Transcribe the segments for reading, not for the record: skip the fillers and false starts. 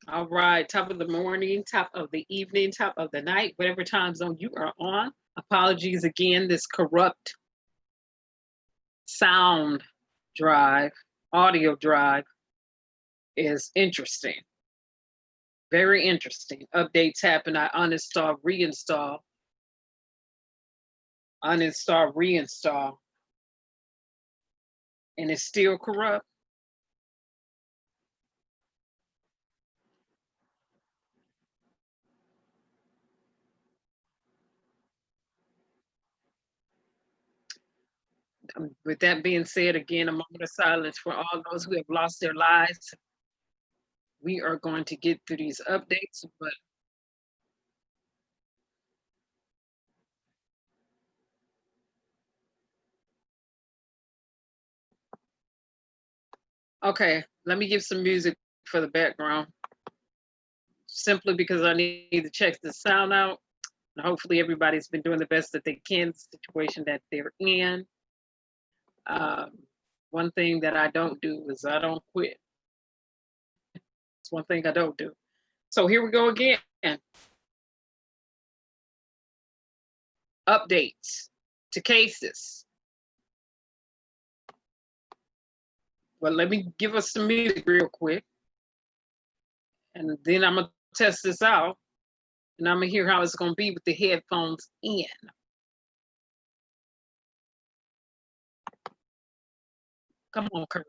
All right, top of the morning, top of the evening, top of the night, whatever time zone you are on. Apologies again, this corrupt sound drive, audio drive is interesting. Very interesting. Updates happen. I uninstall, reinstall, uninstall, reinstall, and it's still corrupt. With that being said, again, a moment of silence for all those who have lost their lives. We are going to get through these updates, but okay, let me give some music for the background, simply because I need to check the sound out. And hopefully everybody's been doing the best that they can in the situation that they're in. One thing that I don't do is I don't quit. It's one thing I don't do. So here we go again. Updates to cases. Well, let me give us some music real quick. And then I'm gonna test this out. And I'm gonna hear how it's gonna be with the headphones in. Come on, Kurt.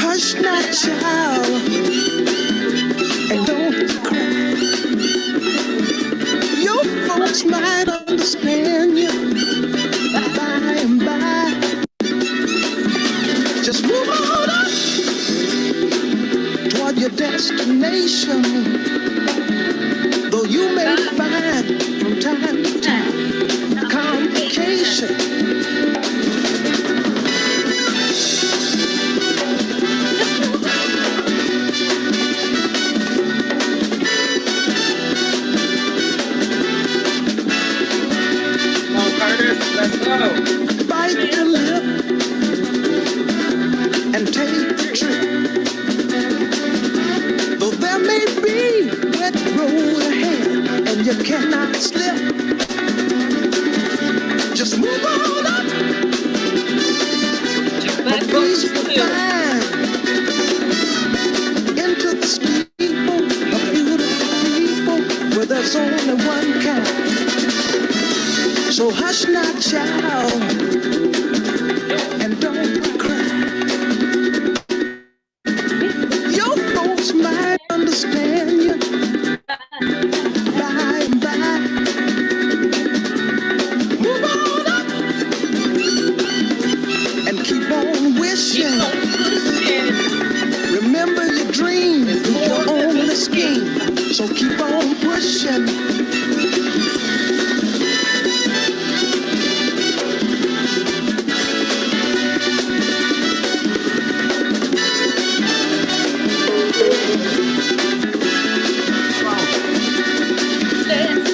Hush not, child, and don't cry. Your folks might understand you by and by. Just move on up toward your destination, though you may find from time to time complication. Let's go. Bite the lip and take the trip. Though there may be wet road ahead and you cannot slip, just move on up. A peace will find into the steeple of beautiful people where there's only one kind. So hush not, child, and don't cry. Your folks might understand you by and by. Move on up and keep on wishing. Remember your dream is your only scheme, so keep on pushing.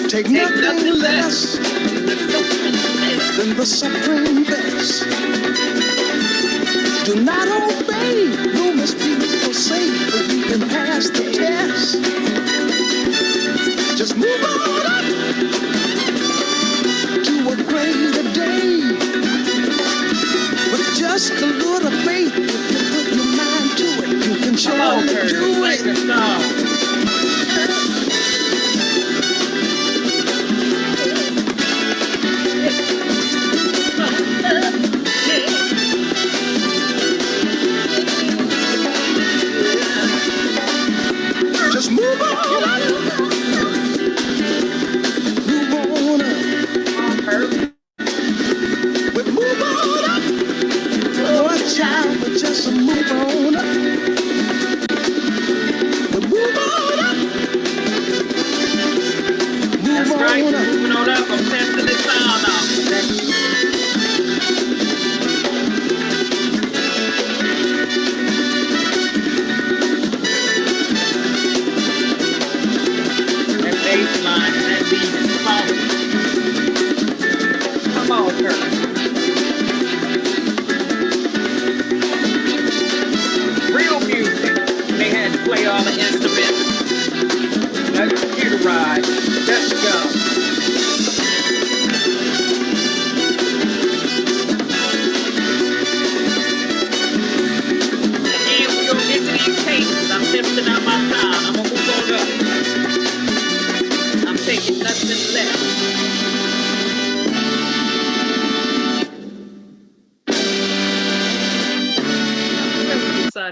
Take nothing less than the supreme best. Do not obey, no must be forsaken, but you can pass the test. Just move on up to a greater day. With just a little faith, if you put your mind to it, you can surely do it. Just move on up. Move on up. But move on up. Oh, child, but just move on up. But move on up. Move That's on right. up. Moving on up. I'm testing this sound out. That bass line.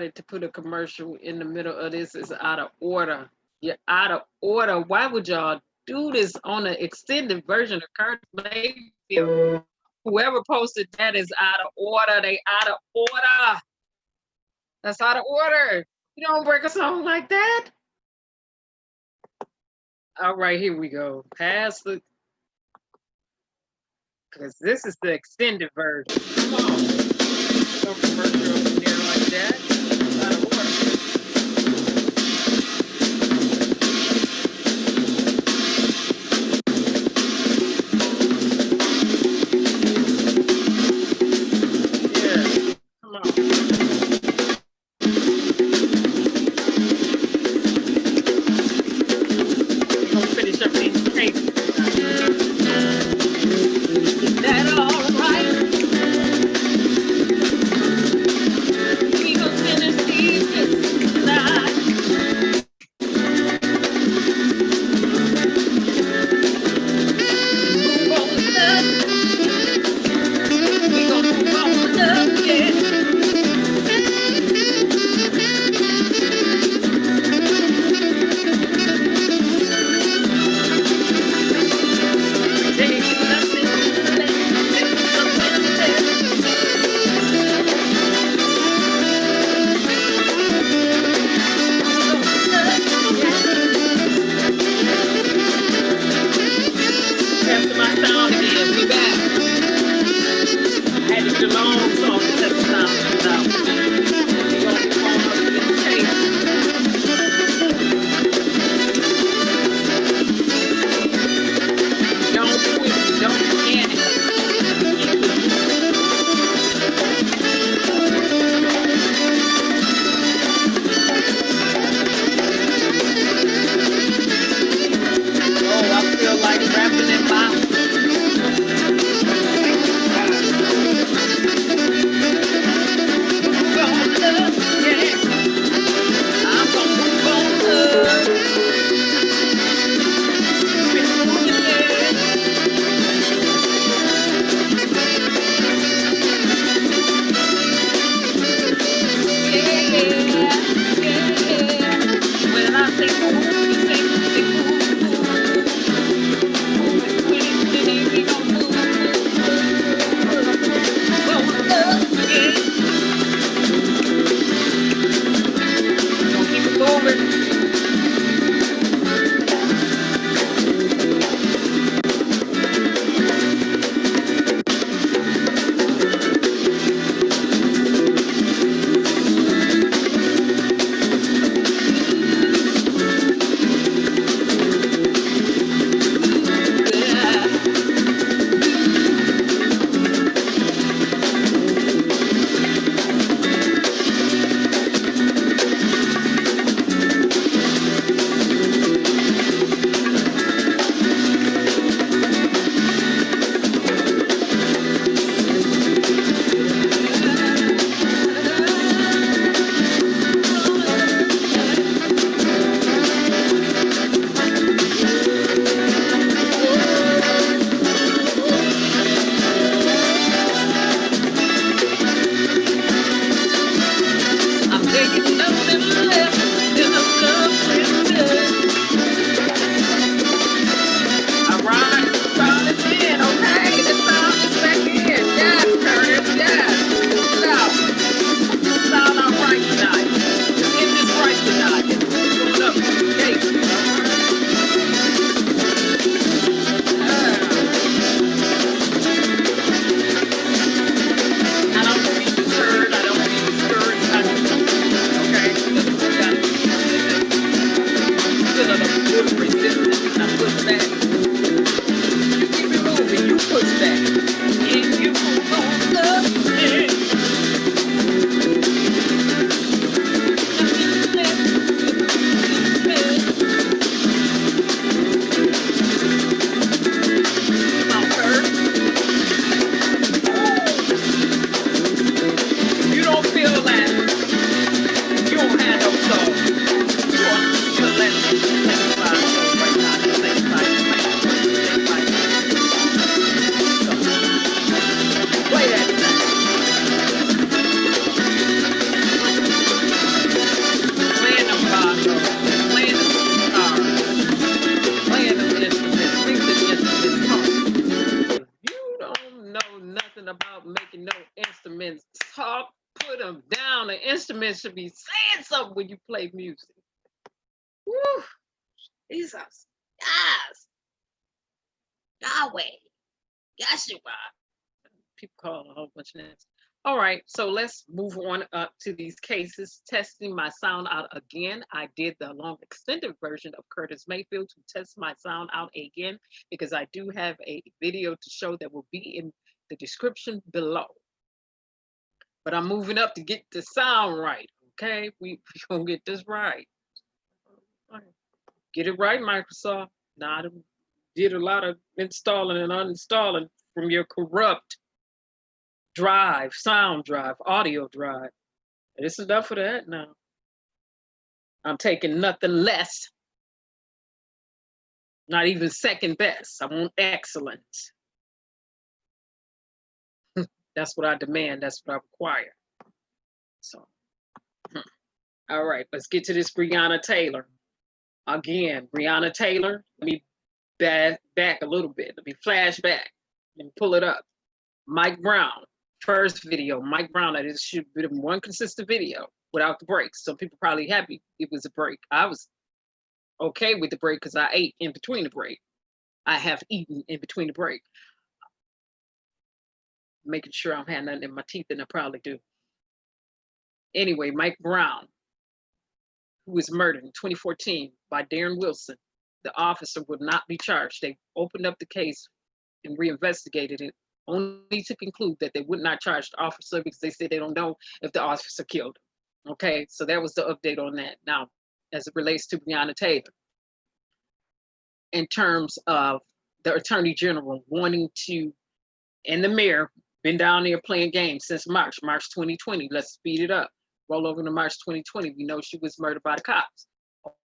decided to put a commercial in the middle of this is out of order. You're out of order. Why would y'all do this on an extended version of Curtis Mayfield? Whoever posted that is out of order. They out of order. That's out of order. You don't break a song like that. All right, here we go. Pass the, because this is the extended version. Come on. No commercial in there like that. It's out of order. Yeah, come on. We're gonna finish up these cakes. Is that all right? We gonna finish these cakes tonight. Move on up. We gonna move on up, yeah. down. The instrument should be saying something when you play music. Woo! Jesus. Yes. Yahweh. Yeshua. People call a whole bunch of names. All right, so let's move on up to these cases. Testing my sound out again. I did the long extended version of Curtis Mayfield to test my sound out again because I do have a video to show that will be in the description below. But I'm moving up to get the sound right, okay? We're gonna get this right. Get it right, Microsoft. Now, I did a lot of installing and uninstalling from your corrupt drive, sound drive, audio drive. It's enough of that now. I'm taking nothing less, not even second best. I want excellence. That's what I demand. That's what I require. So, all right, let's get to this Breonna Taylor. Again, Breonna Taylor, let me back a little bit. Let me flash back and pull it up. Mike Brown. First video, Mike Brown, that should be one consistent video without the breaks. Some people probably happy it was a break. I was okay with the break because I ate in between the break. I have eaten in between the break. Making sure I'm having nothing in my teeth, and I probably do. Anyway, Mike Brown, who was murdered in 2014 by Darren Wilson, the officer would not be charged. They opened up the case and reinvestigated it, only to conclude that they would not charge the officer because they said they don't know if the officer killed him. Okay, so that was the update on that. Now, as it relates to Breonna Taylor, in terms of the Attorney General wanting to, and the mayor, been down there playing games since March 2020. Let's speed it up. Roll over to March 2020. We know she was murdered by the cops.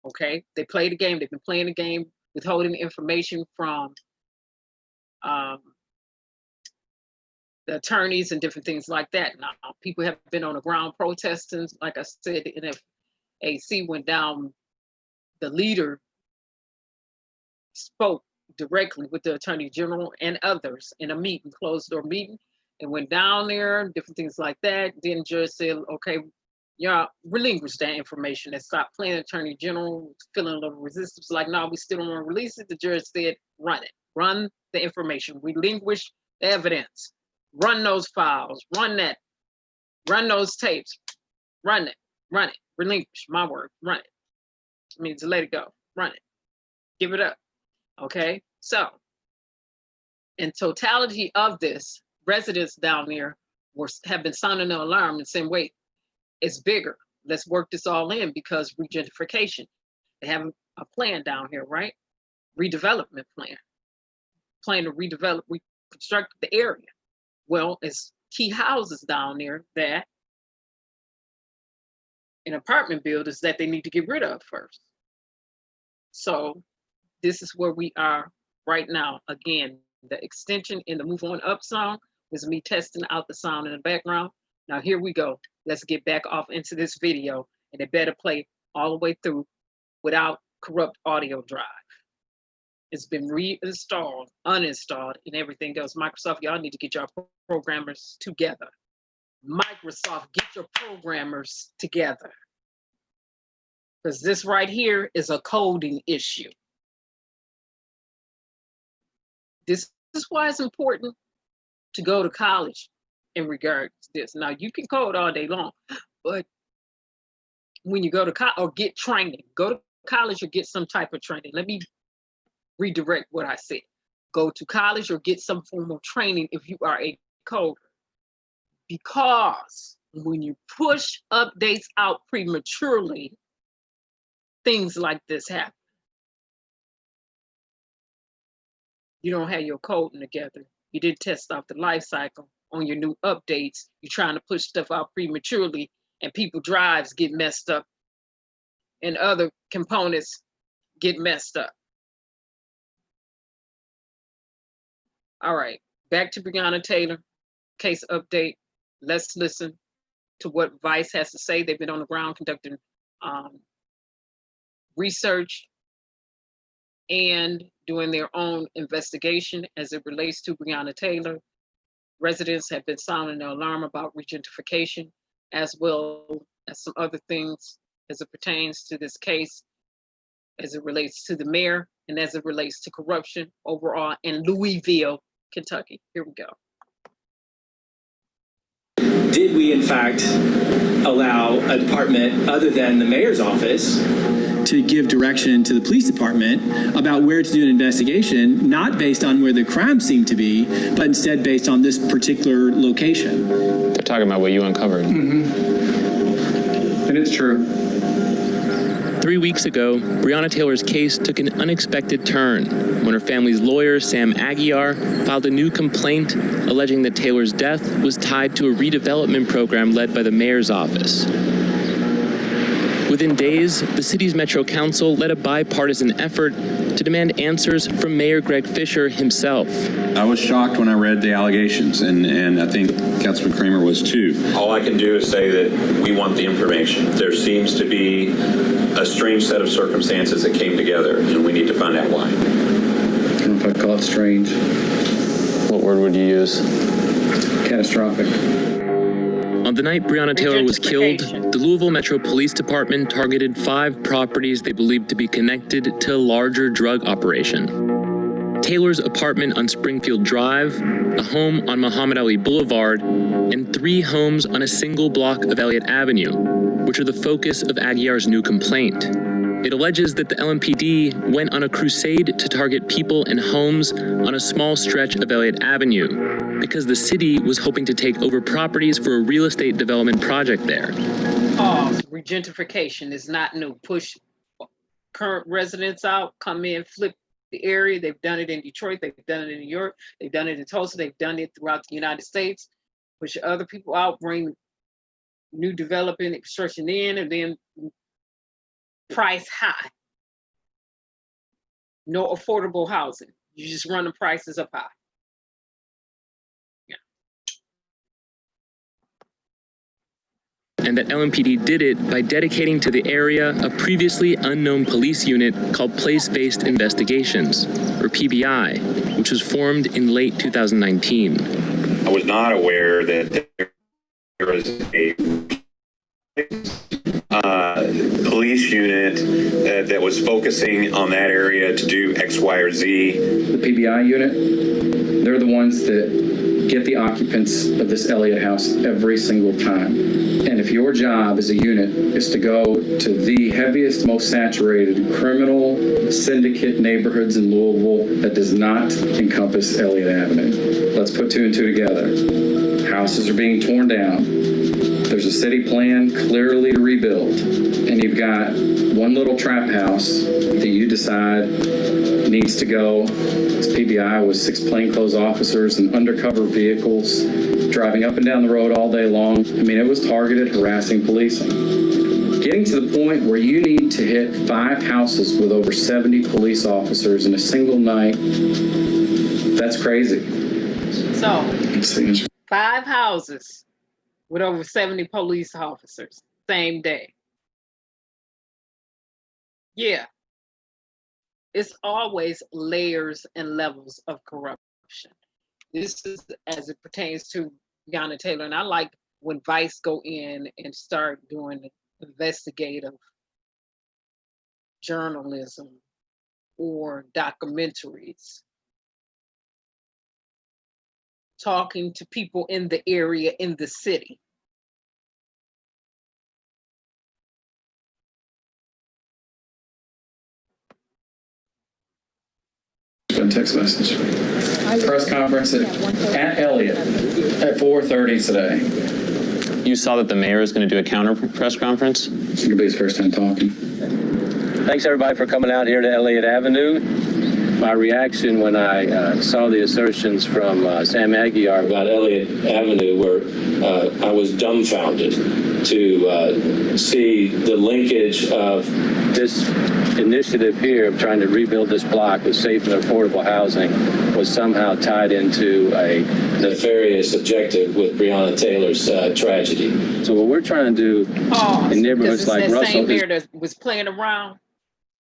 Okay, they played the game. They've been playing the game, withholding information from the attorneys and different things like that. Now, people have been on the ground protesting. Like I said, the NFAC went down. The leader spoke directly with the Attorney General and others in a meeting, closed door meeting, and went down there, different things like that. Then judge said, okay, y'all relinquish that information and stop playing Attorney General, feeling a little resistance, like, no, we still don't want to release it. The judge said, run it, run the information, relinquish the evidence. Run those files, run those tapes, run it, relinquish, my word, run it. It means to let it go, run it, give it up, okay? So, in totality of this, residents down there have been sounding the alarm and saying, wait, it's bigger. Let's work this all in because regentrification. They have a plan down here, right? Redevelopment plan to redevelop, reconstruct the area. Well, it's key houses down there that in apartment buildings that they need to get rid of first. So this is where we are right now. Again, the extension in the Move On Up song was me testing out the sound in the background. Now here we go. Let's get back off into this video, and it better play all the way through without corrupt audio drive. It's been reinstalled, uninstalled, and everything else. Microsoft, y'all need to get your programmers together. Microsoft, get your programmers together. Because this right here is a coding issue. This is why it's important to go to college in regards to this. Now, you can code all day long, but when you go to college or get training, go to college or get some type of training. Let me redirect what I said. Go to college or get some form of training if you are a coder. Because when you push updates out prematurely, things like this happen. You don't have your coding together. You didn't test out the life cycle on your new updates. You're trying to push stuff out prematurely, and people drives get messed up and other components get messed up. All right, back to Breonna Taylor case update. Let's listen to what Vice has to say. They've been on the ground conducting research and doing their own investigation as it relates to Breonna Taylor. Residents have been sounding the alarm about regentrification. as well as some other things as it pertains to this case, as it relates to the mayor, and as it relates to corruption overall in Louisville, Kentucky. Here we go. Did we, in fact, allow a department other than the mayor's office to give direction to the police department about where to do an investigation, not based on where the crime seemed to be, but instead based on this particular location? They're talking about what you uncovered. And it's true. 3 weeks ago, Breonna Taylor's case took an unexpected turn when her family's lawyer, Sam Aguiar, filed a new complaint alleging that Taylor's death was tied to a redevelopment program led by the mayor's office. Within days, the city's Metro Council led a bipartisan effort to demand answers from Mayor Greg Fisher himself. I was shocked when I read the allegations, and I think Councilman Kramer was too. All I can do is say that we want the information. There seems to be a strange set of circumstances that came together, and we need to find out why. I don't know if I'd call it strange. What word would you use? Catastrophic. On the night Breonna Taylor was killed, the Louisville Metro Police Department targeted 5 properties they believed to be connected to a larger drug operation. Taylor's apartment on Springfield Drive, a home on Muhammad Ali Boulevard, and 3 homes on a single block of Elliott Avenue, which are the focus of Aguiar's new complaint. It alleges that the LMPD went on a crusade to target people and homes on a small stretch of Elliott Avenue because the city was hoping to take over properties for a real estate development project there. Regentification is not new. Push current residents out, come in, flip the area. They've done it in Detroit. They've done it in New York. They've done it in Tulsa. They've done it throughout the United States. Push other people out, bring new developing construction in, and then price high. No affordable housing. You just run the prices up high. And that LMPD did it by dedicating to the area a previously unknown police unit called Place-Based Investigations, or PBI, which was formed in late 2019. I was not aware that there was a police unit that was focusing on that area to do X, Y, or Z. The PBI unit, they're the ones that get the occupants of this Elliott house every single time. And if your job as a unit is to go to the heaviest, most saturated criminal syndicate neighborhoods in Louisville that does not encompass Elliott Avenue. Let's put 2 and 2 together. Houses are being torn down. There's a city plan clearly to rebuild. And you've got one little trap house that you decide needs to go. This PBI was 6 plainclothes officers and undercover vehicles driving up and down the road all day long. I mean, it was targeted harassing policing. Getting to the point where you need to hit 5 houses with over 70 police officers in a single night, that's crazy. So, 5 houses with over 70 police officers, same day. Yeah. It's always layers and levels of corruption. This is as it pertains to Breonna Taylor. And I like when Vice go in and start doing investigative journalism or documentaries, talking to people in the area, in the city. Text message. Press conference at Elliott at 4:30 today. You saw that the mayor is going to do a counter press conference? It's going to be his first time talking. Thanks everybody for coming out here to Elliott Avenue. My reaction when I saw the assertions from Sam Aguiar about Elliott Avenue were I was dumbfounded to see the linkage of this initiative here of trying to rebuild this block with safe and affordable housing was somehow tied into a nefarious objective with Breonna Taylor's tragedy. So what we're trying to do in neighborhoods like Russell same mayor that was playing around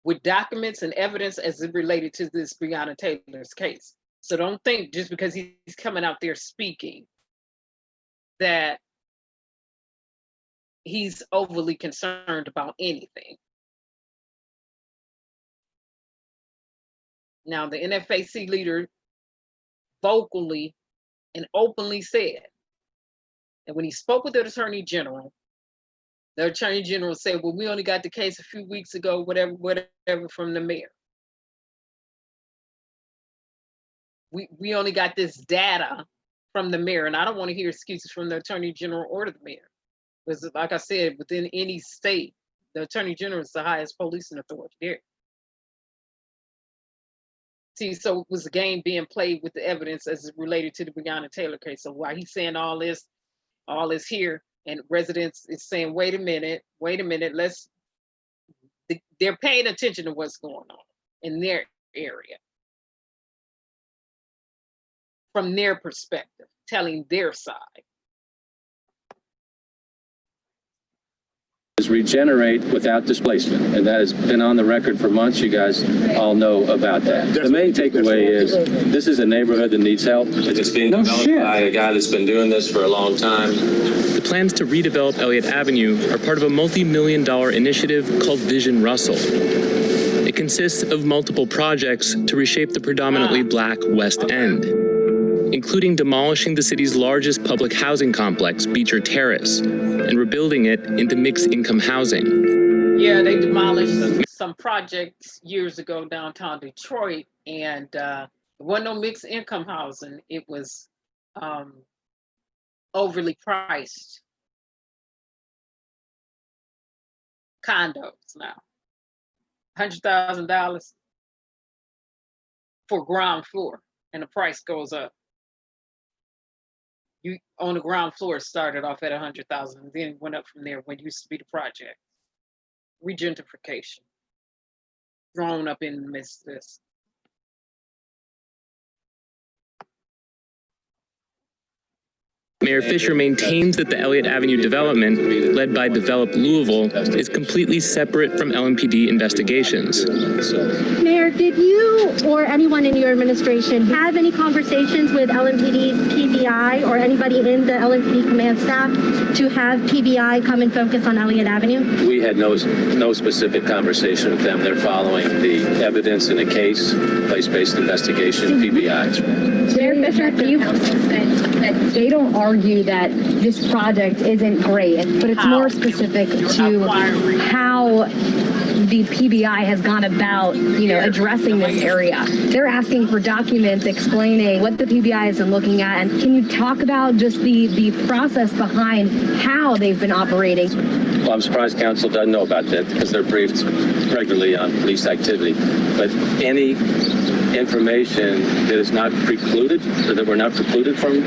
with documents and evidence as it related to this Breonna Taylor's case. So don't think just because he's coming out there speaking that he's overly concerned about anything. Now, the NFAC leader vocally and openly said that when he spoke with the Attorney General said, well, we only got the case a few weeks ago, whatever from the mayor. We only got this data from the mayor, and I don't want to hear excuses from the Attorney General or the mayor. Because like I said, within any state, the Attorney General is the highest policing authority there. See, so it was a game being played with the evidence as it related to the Breonna Taylor case. So while he's saying all this here, and residents is saying, wait a minute, they're paying attention to what's going on in their area. From their perspective, telling their side. Regenerate without displacement, and that has been on the record for months. You guys all know about that. The main takeaway is this is a neighborhood that needs help. It's being developed by a guy that's been doing this for a long time. The plans to redevelop Elliott Avenue are part of a multi-million-dollar initiative called Vision Russell. It consists of multiple projects to reshape the predominantly black West End, including demolishing the city's largest public housing complex, Beecher Terrace, and rebuilding it into mixed-income housing. Yeah, they demolished some projects years ago downtown Detroit, and there wasn't no mixed-income housing. It was overly priced condos now. $100,000 for ground floor, and the price goes up. You on the ground floor started off at 100,000, and then went up from there when it used to be the project. Regentrification, thrown up in the midst of this. Mayor Fisher maintains that the Elliott Avenue development, led by Develop Louisville, is completely separate from LMPD investigations. Mayor, did you or anyone in your administration have any conversations with LMPD's PBI or anybody in the LMPD command staff to have PBI come and focus on Elliott Avenue? We had no specific conversation with them. They're following the evidence in the case, place-based investigation, PBI. Mayor Fisher, do you they don't argue that this project isn't great, but it's more specific to how the PBI has gone about, addressing this area. They're asking for documents explaining what the PBI has been looking at, and can you talk about just the process behind how they've been operating? Well, I'm surprised council doesn't know about that because they're briefed regularly on police activity. But any information that is not precluded, or that we're not precluded from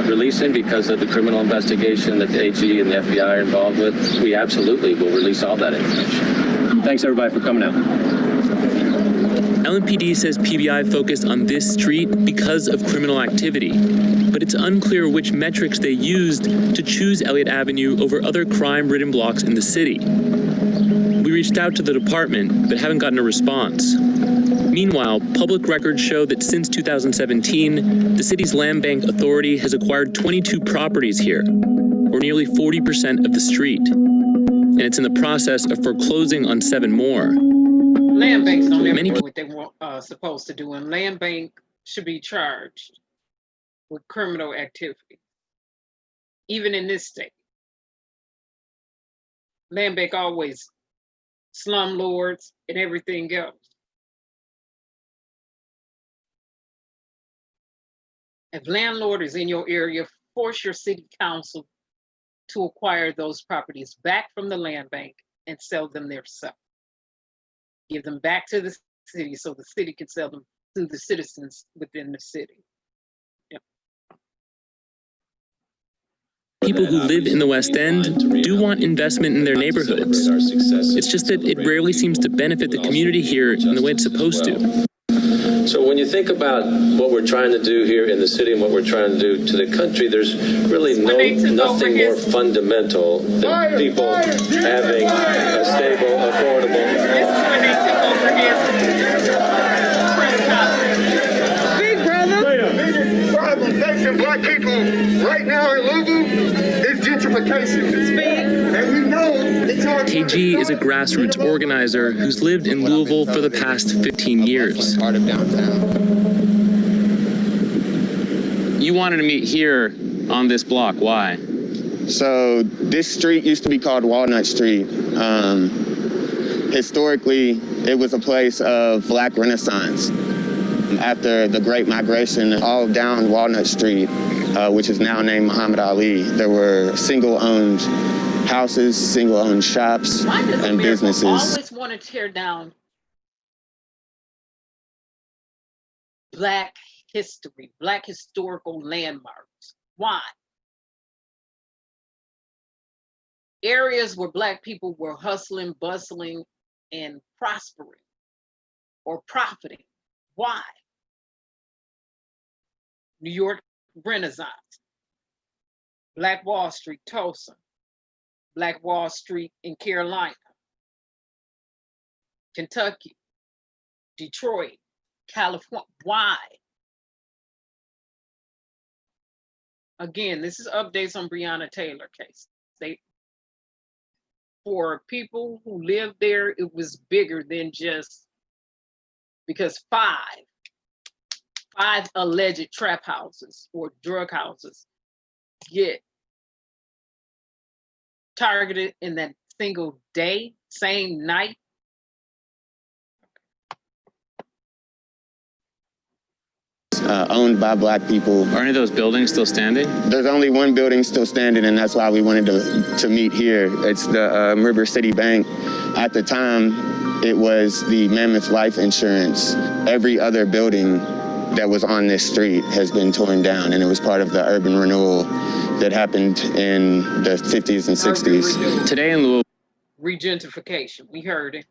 releasing because of the criminal investigation that the AG and the FBI are involved with, we absolutely will release all that information. Thanks everybody for coming out. LMPD says PBI focused on this street because of criminal activity, but it's unclear which metrics they used to choose Elliott Avenue over other crime-ridden blocks in the city. We reached out to the department, but haven't gotten a response. Meanwhile, public records show that since 2017, the city's land bank authority has acquired 22 properties here, or nearly 40% of the street. And it's in the process of foreclosing on 7 more. Land banks don't ever do what they were supposed to do, and land bank should be charged with criminal activity, even in this state. Land bank always slumlords and everything else. If landlord is in your area, force your city council to acquire those properties back from the land bank and sell them themselves. Give them back to the city so the city can sell them to the citizens within the city. Yep. People who live in the West End do want investment in their neighborhoods. It's just that it rarely seems to benefit the community here in the way it's supposed to. So when you think about what we're trying to do here in the city and what we're trying to do to the country, there's really nothing more fundamental than people having a stable, affordable. Big brother. The biggest problem facing black people right now in Louisville is gentrification. And we KG is a grassroots organizer who's lived in Louisville for the past 15 years. Part of downtown. You wanted to meet here on this block. Why? So this street used to be called Walnut Street. Historically, it was a place of Black Renaissance. After the Great Migration, all down Walnut Street, which is now named Muhammad Ali, there were single-owned houses, single-owned shops, and businesses. Always want to tear down Black history, Black historical landmarks. Why? Areas where Black people were hustling, bustling, and prospering or profiting. Why? New York Renaissance, Black Wall Street, Tulsa, Black Wall Street in Carolina, Kentucky, Detroit, California. Why? Again, this is updates on Breonna Taylor case. For people who lived there, it was bigger than just because five alleged trap houses or drug houses get targeted in that single day, same night. Owned by Black people. Are any of those buildings still standing? There's only one building still standing, and that's why we wanted to meet here. It's the River City Bank. At the time, it was the Mammoth Life Insurance. Every other building that was on this street has been torn down, and it was part of the urban renewal that happened in the 50s and 60s. Today in Louisville, Regentification, we heard it.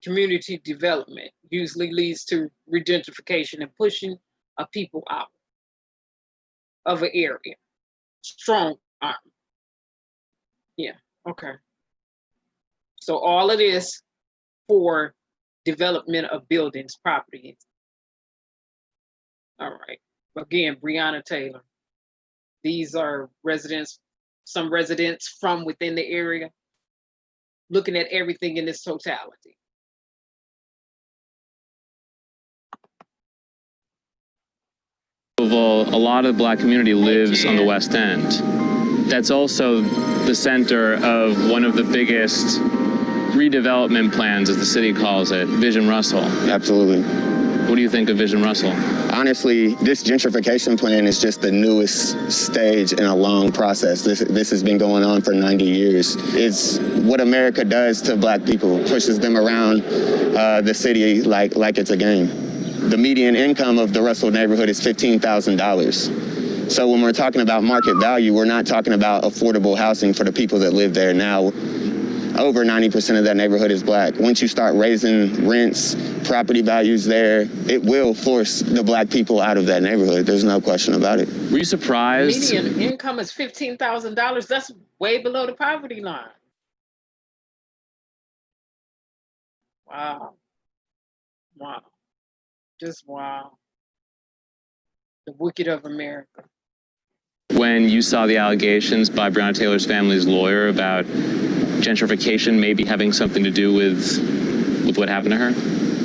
Community development usually leads to regentification and pushing a people out of an area. Strong arm. Yeah, okay. So all of this for development of buildings, properties. All right. Again, Breonna Taylor. These are residents, some residents from within the area, looking at everything in its totality. a lot of the Black community lives on the West End. That's also the center of one of the biggest redevelopment plans, as the city calls it, Vision Russell. Absolutely. What do you think of Vision Russell? Honestly, this gentrification plan is just the newest stage in a long process. This has been going on for 90 years. It's what America does to Black people, pushes them around the city like it's a game. The median income of the Russell neighborhood is $15,000. So when we're talking about market value, we're not talking about affordable housing for the people that live there now. Over 90% of that neighborhood is Black. Once you start raising rents, property values there, it will force the Black people out of that neighborhood. There's no question about it. Were you surprised? Median income is $15,000. That's way below the poverty line. Wow. Wow. Just wow. The wicked of America. When you saw the allegations by Breonna Taylor's family's lawyer about gentrification maybe having something to do with what happened to her?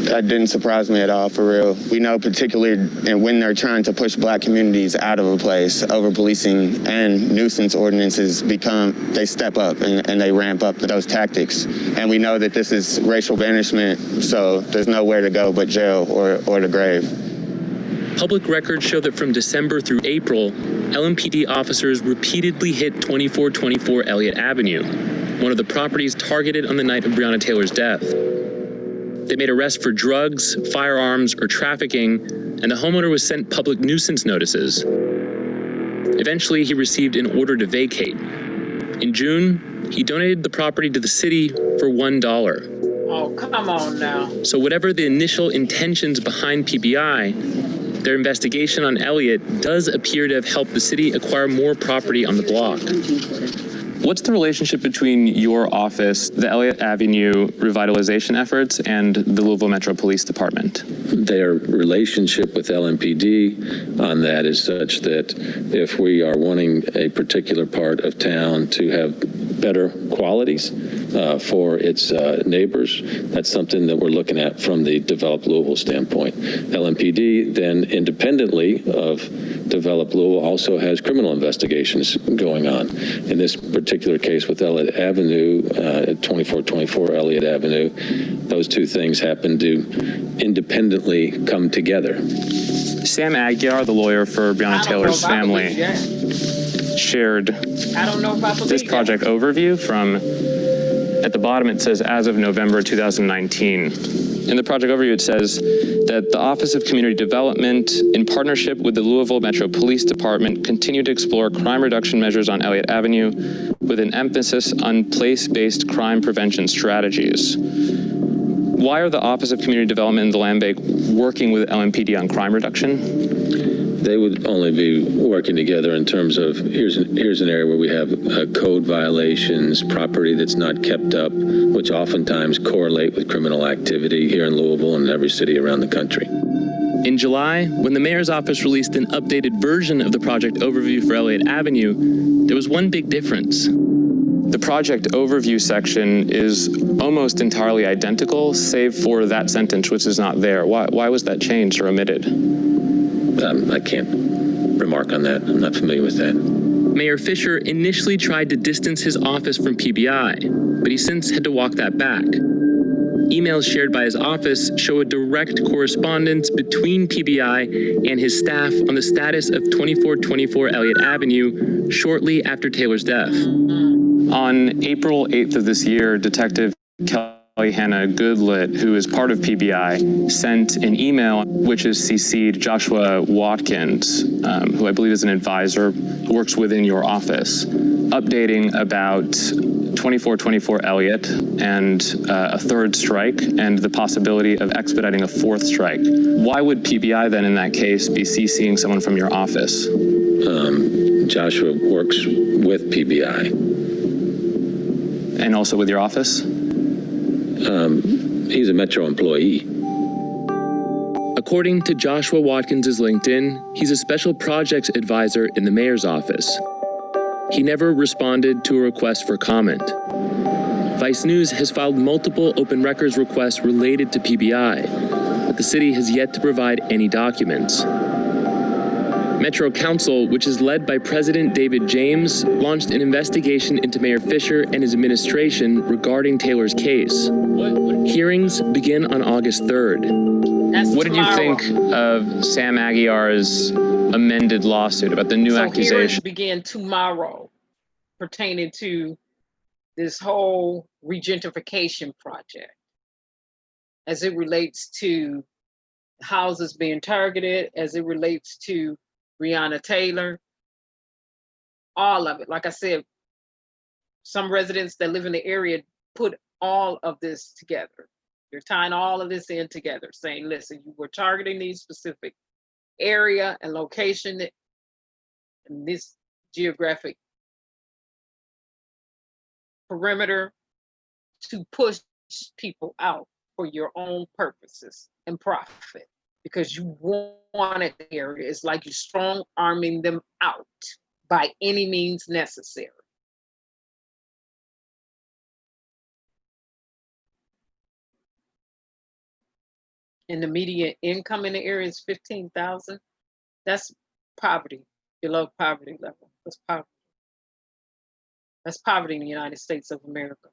That didn't surprise me at all, for real. We know particularly when they're trying to push Black communities out of a place, over-policing and nuisance ordinances they step up and they ramp up those tactics. And we know that this is racial banishment, so there's nowhere to go but jail or the grave. Public records show that from December through April, LMPD officers repeatedly hit 2424 Elliott Avenue, one of the properties targeted on the night of Breonna Taylor's death. They made arrests for drugs, firearms, or trafficking, and the homeowner was sent public nuisance notices. Eventually, he received an order to vacate. In June, he donated the property to the city for $1. Oh, come on now. So whatever the initial intentions behind PBI, their investigation on Elliott does appear to have helped the city acquire more property on the block. What's the relationship between your office, the Elliott Avenue revitalization efforts, and the Louisville Metro Police Department? Their relationship with LMPD on that is such that if we are wanting a particular part of town to have better qualities for its neighbors. That's something that we're looking at from the Develop Louisville standpoint. LMPD then, independently of Develop Louisville, also has criminal investigations going on. In this particular case with Elliott Avenue, at 2424 Elliott Avenue, those two things happen to independently come together. Sam Aguiar, the lawyer for Breonna Taylor's family, shared this project overview from, at the bottom it says, as of November 2019. In the project overview it says that the Office of Community Development, in partnership with the Louisville Metro Police Department, continue to explore crime reduction measures on Elliott Avenue with an emphasis on place-based crime prevention strategies. Why are the Office of Community Development and the Land Bank working with LMPD on crime reduction? They would only be working together in terms of, here's an area where we have code violations, property that's not kept up, which oftentimes correlate with criminal activity here in Louisville and every city around the country. In July, when the mayor's office released an updated version of the project overview for Elliott Avenue, there was one big difference. The project overview section is almost entirely identical, save for that sentence, which is not there. Why was that changed or omitted? I can't remark on that. I'm not familiar with that. Mayor Fisher initially tried to distance his office from PBI, but he since had to walk that back. Emails shared by his office show a direct correspondence between PBI and his staff on the status of 2424 Elliott Avenue shortly after Taylor's death. On April 8th of this year, Detective Kelly Hannah Goodlet, who is part of PBI, sent an email which is CC'd Joshua Watkins, who I believe is an advisor who works within your office, updating about 2424 Elliott and a third strike and the possibility of expediting a fourth strike. Why would PBI then in that case be CCing someone from your office? Joshua works with PBI. And also with your office? He's a Metro employee. According to Joshua Watkins' LinkedIn, he's a special projects advisor in the mayor's office. He never responded to a request for comment. Vice News has filed multiple open records requests related to PBI, but the city has yet to provide any documents. Metro Council, which is led by President David James, launched an investigation into Mayor Fisher and his administration regarding Taylor's case. Hearings begin on August 3rd. What did you think of Sam Aguiar's amended lawsuit about the new accusation? Hearings begin tomorrow pertaining to this whole regentrification project as it relates to houses being targeted, as it relates to Breonna Taylor, all of it. Like I said, some residents that live in the area put all of this together. You're tying all of this in together, saying, listen, you were targeting these specific area and location in this geographic perimeter to push people out for your own purposes and profit. Because you wanted the area. It's like you're strong arming them out by any means necessary. And the median income in the area is $15,000. That's poverty, below poverty level. That's poverty. That's poverty in the United States of America.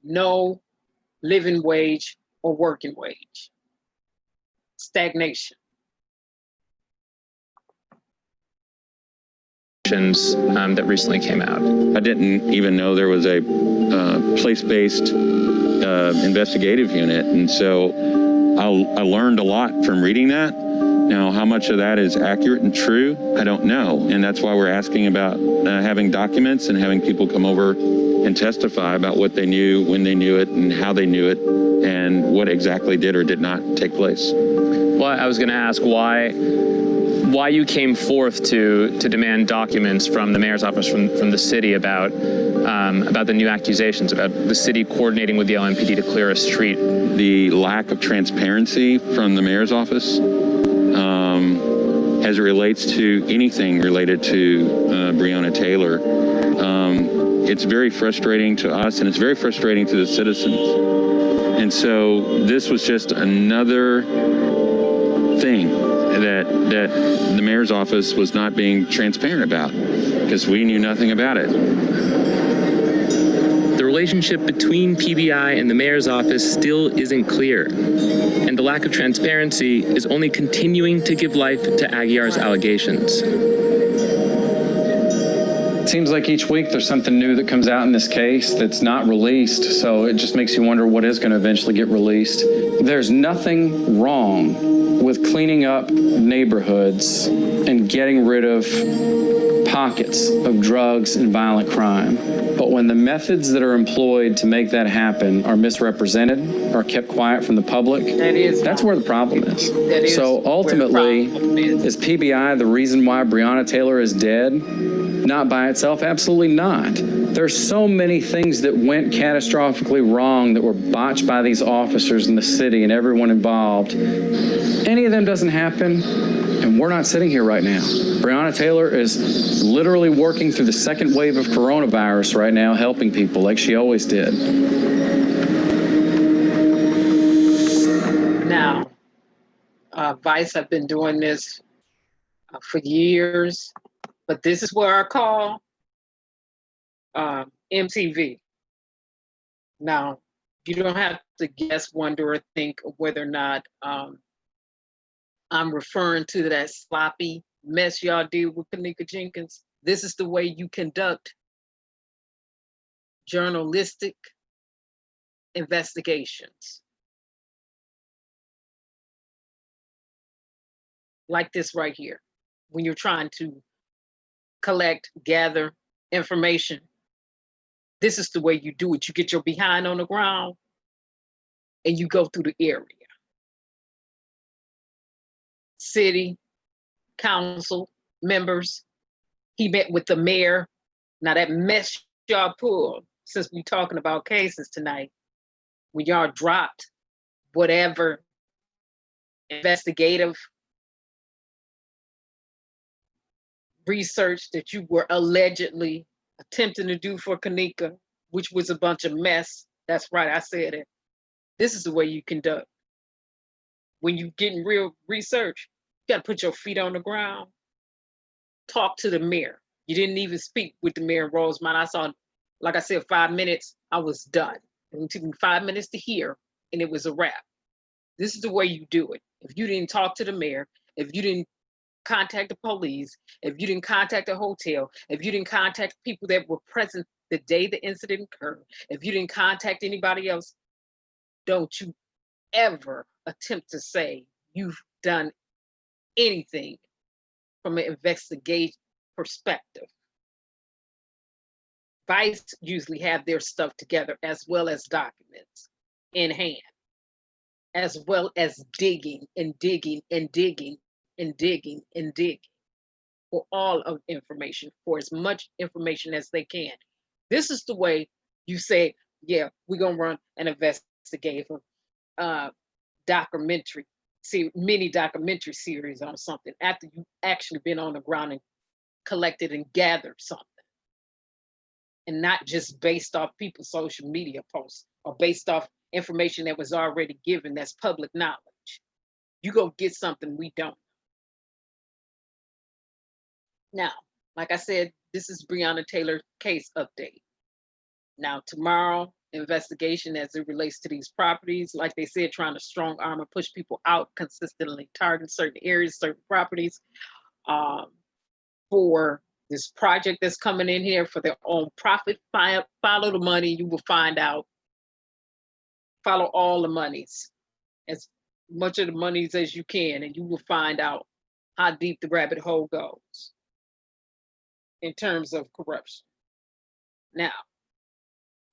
No living wage or working wage. Stagnation. That recently came out. I didn't even know there was a place-based investigative unit, and so I learned a lot from reading that. Now, how much of that is accurate and true, I don't know, and that's why we're asking about having documents and having people come over and testify about what they knew, when they knew it, and how they knew it, and what exactly did or did not take place. Well, I was going to ask why you came forth to demand documents from the mayor's office, from the city about the new accusations, about the city coordinating with the LMPD to clear a street. The lack of transparency from the mayor's office as it relates to anything related to Breonna Taylor it's very frustrating to us, and it's very frustrating to the citizens. And so this was just another thing that the mayor's office was not being transparent about, because we knew nothing about it. The relationship between PBI and the mayor's office still isn't clear, and the lack of transparency is only continuing to give life to Aguiar's allegations. It seems like each week there's something new that comes out in this case that's not released, so it just makes you wonder what is going to eventually get released. There's nothing wrong with cleaning up neighborhoods and getting rid of pockets of drugs and violent crime. But when the methods that are employed to make that happen are misrepresented or kept quiet from the public, that's where the problem is. So ultimately, is PBI the reason why Breonna Taylor is dead? Not by itself, absolutely not. There's so many things that went catastrophically wrong that were botched by these officers in the city and everyone involved. Any of them doesn't happen, and we're not sitting here right now. Breonna Taylor is literally working through the second wave of coronavirus right now, helping people like she always did. Now, Vice have been doing this for years, but this is where I call MTV. Now, you don't have to guess, wonder, or think whether or not I'm referring to that sloppy mess y'all did with Kenneka Jenkins. This is the way you conduct journalistic investigations. Like this right here, when you're trying to collect, gather information. This is the way you do it. You get your behind on the ground and you go through the area. City, council members. He met with the mayor. Now that mess y'all pulled, since we're talking about cases tonight, when y'all dropped whatever investigative research that you were allegedly attempting to do for Kenneka, which was a bunch of mess. That's right, I said it. This is the way you conduct. When you getting real research, you gotta put your feet on the ground, talk to the mayor. You didn't even speak with the mayor in Rosemont. I saw, like I said, 5 minutes, I was done. It took me 5 minutes to hear, and it was a wrap. This is the way you do it. If you didn't talk to the mayor, if you didn't contact the police, if you didn't contact the hotel, if you didn't contact people that were present the day the incident occurred, if you didn't contact anybody else, don't you ever attempt to say you've done anything from an investigative perspective. Vice usually have their stuff together as well as documents in hand, as well as digging and digging and digging and digging and digging for all of information, for as much information as they can. This is the way you say, yeah, we're gonna run an investigative documentary, mini documentary series on something after you've actually been on the ground and collected and gathered something. And not just based off people's social media posts or based off information that was already given that's public knowledge. You go get something we don't. Now, like I said, this is Breonna Taylor case update. Now, tomorrow, investigation as it relates to these properties, like they said, trying to strong arm and push people out, consistently target certain areas, certain properties for this project that's coming in here for their own profit. Follow the money, you will find out. Follow all the monies, as much of the monies as you can, and you will find out how deep the rabbit hole goes in terms of corruption. Now,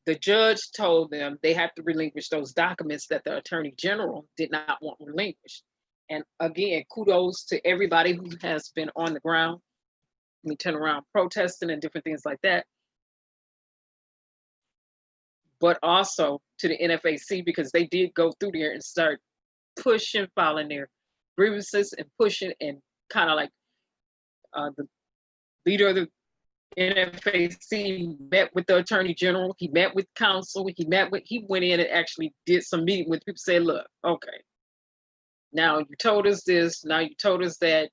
the judge told them they have to relinquish those documents that the attorney general did not want relinquished. And again, kudos to everybody who has been on the ground. We turn around protesting and different things like that. But also to the NFAC, because they did go through there and start pushing, filing their grievances and pushing, and kind of like the leader of the NFAC met with the Attorney General, he met with counsel, he went in and actually did some meeting with people, said, look, okay, now you told us this, now you told us that,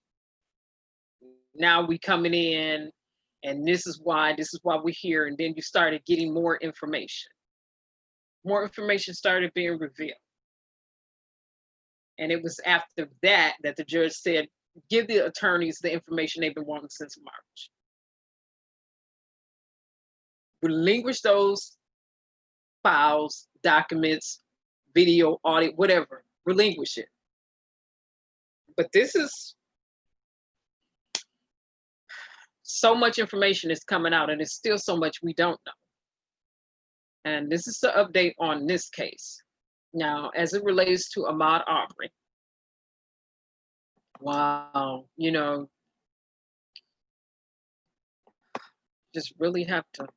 now we coming in, and this is why we're here. And then you started getting more information. More information started being revealed. And it was after that that the judge said, give the attorneys the information they've been wanting since March. Relinquish those files, documents, video, audio, whatever, relinquish it. But this is, so much information is coming out, and there's still so much we don't know. And this is the update on this case. Now, as it relates to Ahmaud Arbery, wow, you know, just really have to,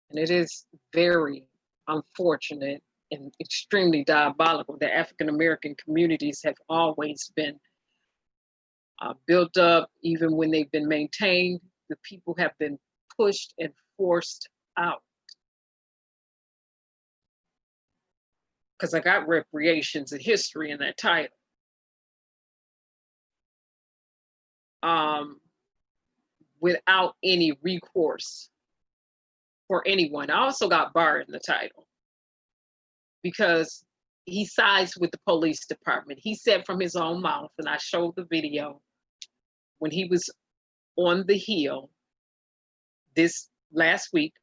and it is very unfortunate and extremely diabolical that African-American communities have always been built up, even when they've been maintained. The people have been pushed and forced out. Because I got reparations and history in that title. Without any recourse for anyone. I also got Barr in the title because he sides with the police department. He said from his own mouth, and I showed the video, when he was on the Hill this last week,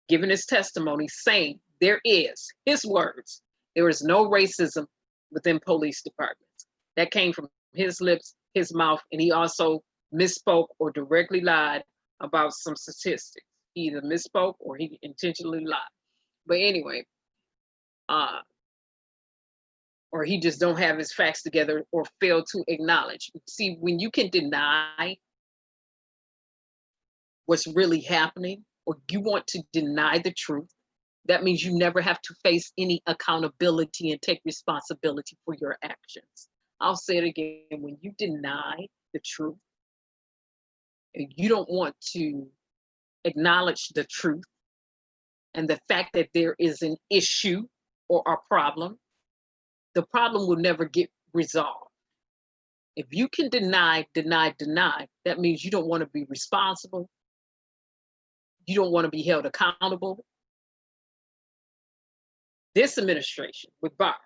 giving his testimony, saying there is, his words, there is no racism within police departments. That came from his lips, his mouth, and he also misspoke or directly lied about some statistics. He either misspoke or he intentionally lied. But anyway, or he just don't have his facts together or fail to acknowledge. See, when you can deny what's really happening, or you want to deny the truth, that means you never have to face any accountability and take responsibility for your actions. I'll say it again, when you deny the truth, and you don't want to acknowledge the truth and the fact that there is an issue or a problem, the problem will never get resolved. If you can deny, that means you don't want to be responsible. You don't want to be held accountable. This administration with Barr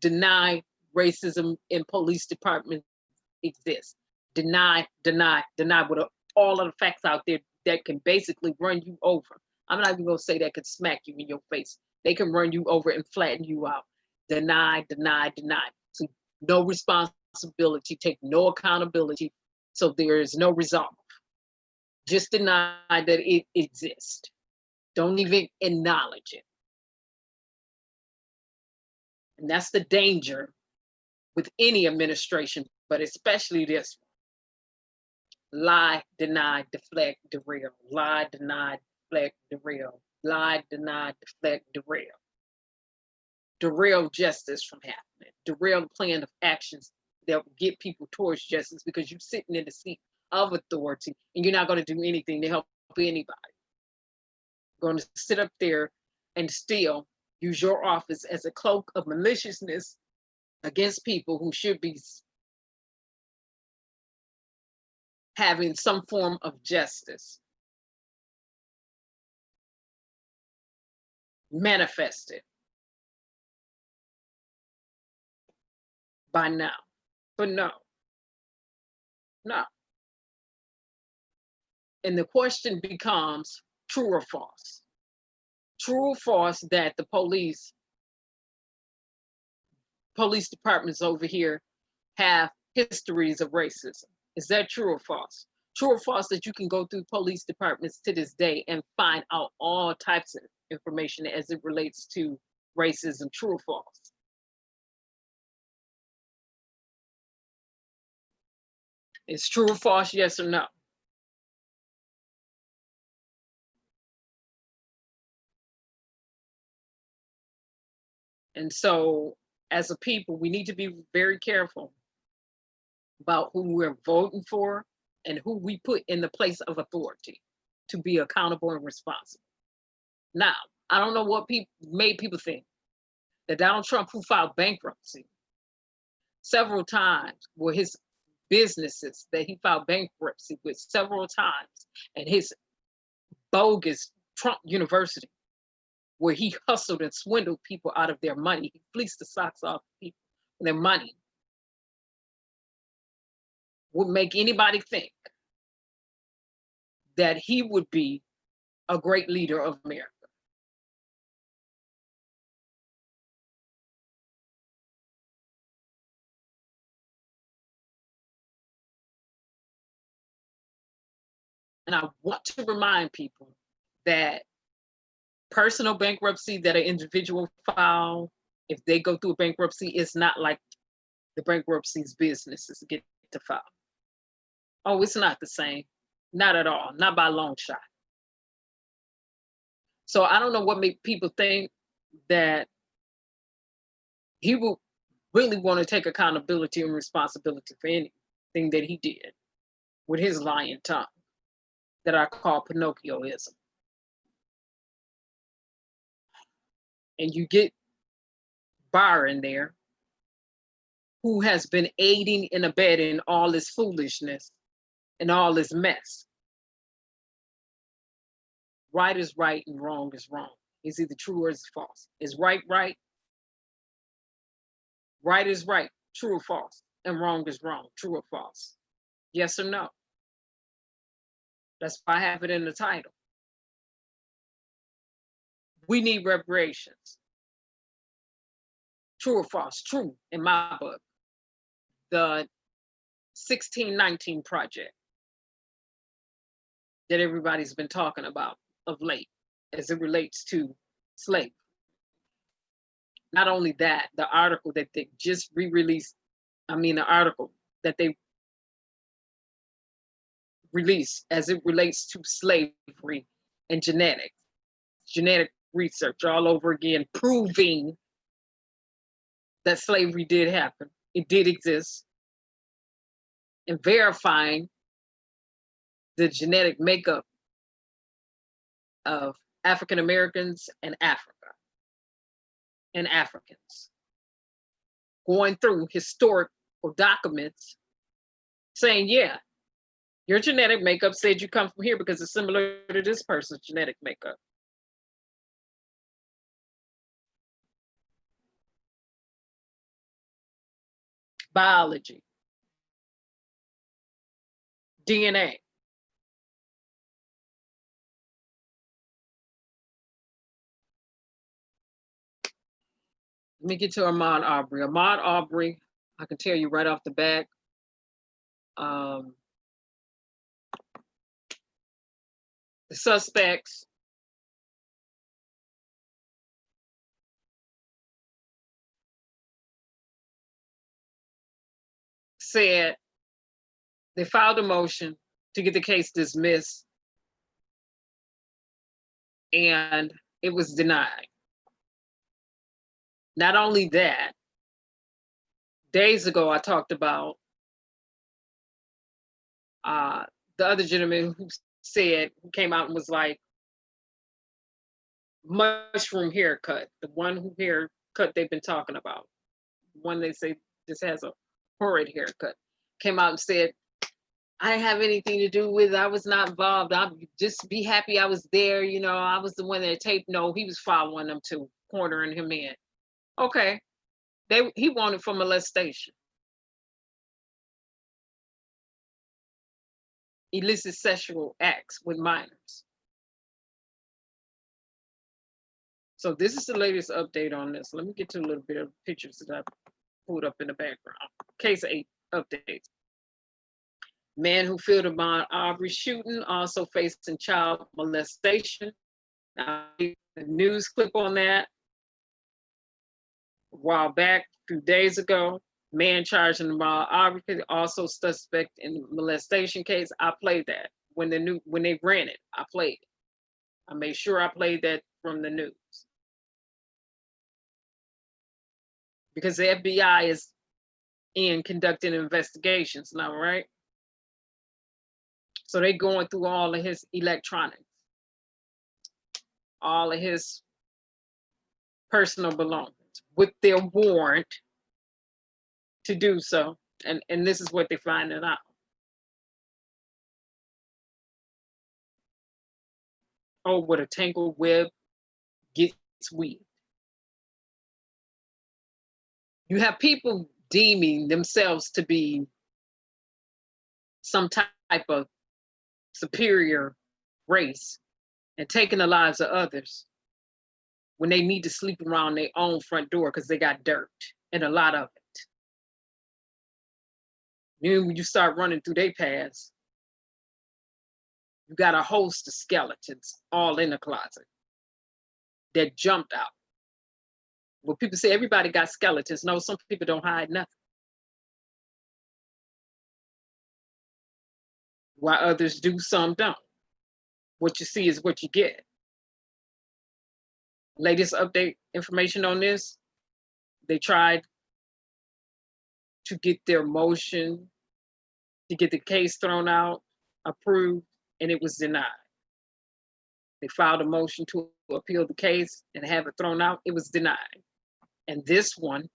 deny racism in police departments exists. Deny with all of the facts out there that can basically run you over. I'm not even gonna say that could smack you in your face. They can run you over and flatten you out. Deny. So no responsibility, take no accountability, so there is no resolve. Just deny that it exists. Don't even acknowledge it. And that's the danger with any administration, but especially this one. Lie, deny, deflect, derail. Lie, deny, deflect, derail. Lie, deny, deflect, derail. Derail justice from happening. Derail the plan of actions that will get people towards justice, because you're sitting in the seat of authority and you're not going to do anything to help anybody. You're going to sit up there and still use your office as a cloak of maliciousness against people who should be having some form of justice manifested by now. But no. And the question becomes true or false. True or false that the police departments over here have histories of racism. Is that true or false? True or false that you can go through police departments to this day and find out all types of information as it relates to racism? True or false? It's true or false, yes or no? And so as a people, we need to be very careful about who we're voting for and who we put in the place of authority to be accountable and responsible. Now, I don't know what made people think that Donald Trump, who filed bankruptcy several times, were his businesses that he filed bankruptcy with several times, and his bogus Trump University, where he hustled and swindled people out of their money. He fleeced the socks off people and their money, would make anybody think that he would be a great leader of America. And I want to remind people that personal bankruptcy that an individual file, if they go through a bankruptcy, it's not like the bankruptcy's businesses get to file. Oh, it's not the same. Not at all. Not by a long shot. So I don't know what made people think that he would really want to take accountability and responsibility for anything that he did with his lying tongue that I call Pinocchioism. And you get Barr in there, who has been aiding and abetting all this foolishness and all this mess. Right is right and wrong is wrong. It's either true or it's false. Is right, right? Right is right, true or false. And wrong is wrong, true or false. Yes or no? That's why I have it in the title. We need reparations. True or false? True, in my book. The 1619 Project that everybody's been talking about of late as it relates to slavery. Not only that, the article that they just re-released, the article that they released as it relates to slavery and genetics, genetic research all over again, proving that slavery did happen, it did exist, and verifying the genetic makeup of African Americans and Africa and Africans. Going through historical documents saying, yeah, your genetic makeup said you come from here because it's similar to this person's genetic makeup. Biology, DNA. Let me get to Ahmaud Arbery. Ahmaud Arbery, I can tell you right off the bat, the suspects said they filed a motion to get the case dismissed, and it was denied. Not only that, days ago I talked about the other gentleman who came out and was like, mushroom haircut, the one who haircut they've been talking about, one they say just has a horrid haircut, came out and said, I didn't have anything to do with it. I was not involved. I'll just be happy I was there. I was the one that taped. No, he was following them too, cornering him in. Okay, he wanted for molestation. Illicit sexual acts with minors. So this is the latest update on this. Let me get to a little bit of pictures that I pulled up in the background. Case 8 updates. Man who filmed Ahmaud Arbery shooting also facing child molestation. Now, the news clip on that a while back, a few days ago. Man charged in Ahmaud Arbery, also suspect in the molestation case. I played that when they ran it. I played it. I made sure I played that from the news because the FBI is in conducting investigations now, right? So they going through all of his electronics, all of his personal belongings with their warrant to do so. And this is what they're finding out. Oh, what a tangled web gets weaved. You have people deeming themselves to be some type of superior race and taking the lives of others when they need to sleep around their own front door because they got dirt and a lot of it. Then when you start running through their paths, you got a host of skeletons all in the closet that jumped out. Well, people say everybody got skeletons. No, some people don't hide nothing. While others do, some don't. What you see is what you get. Latest update information on this, they tried to get their motion to get the case thrown out, approved, and it was denied. They filed a motion to appeal the case and have it thrown out. It was denied. And this one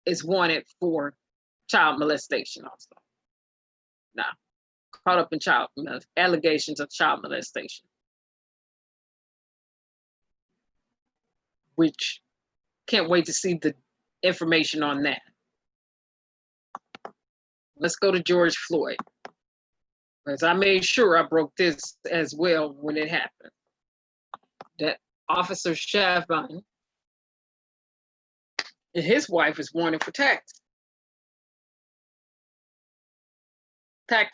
is wanted for child molestation also. Now, caught up in allegations of child molestation, which can't wait to see the information on that. Let's go to George Floyd, because I made sure I broke this as well when it happened. That Officer Chauvin and his wife is wanted for tax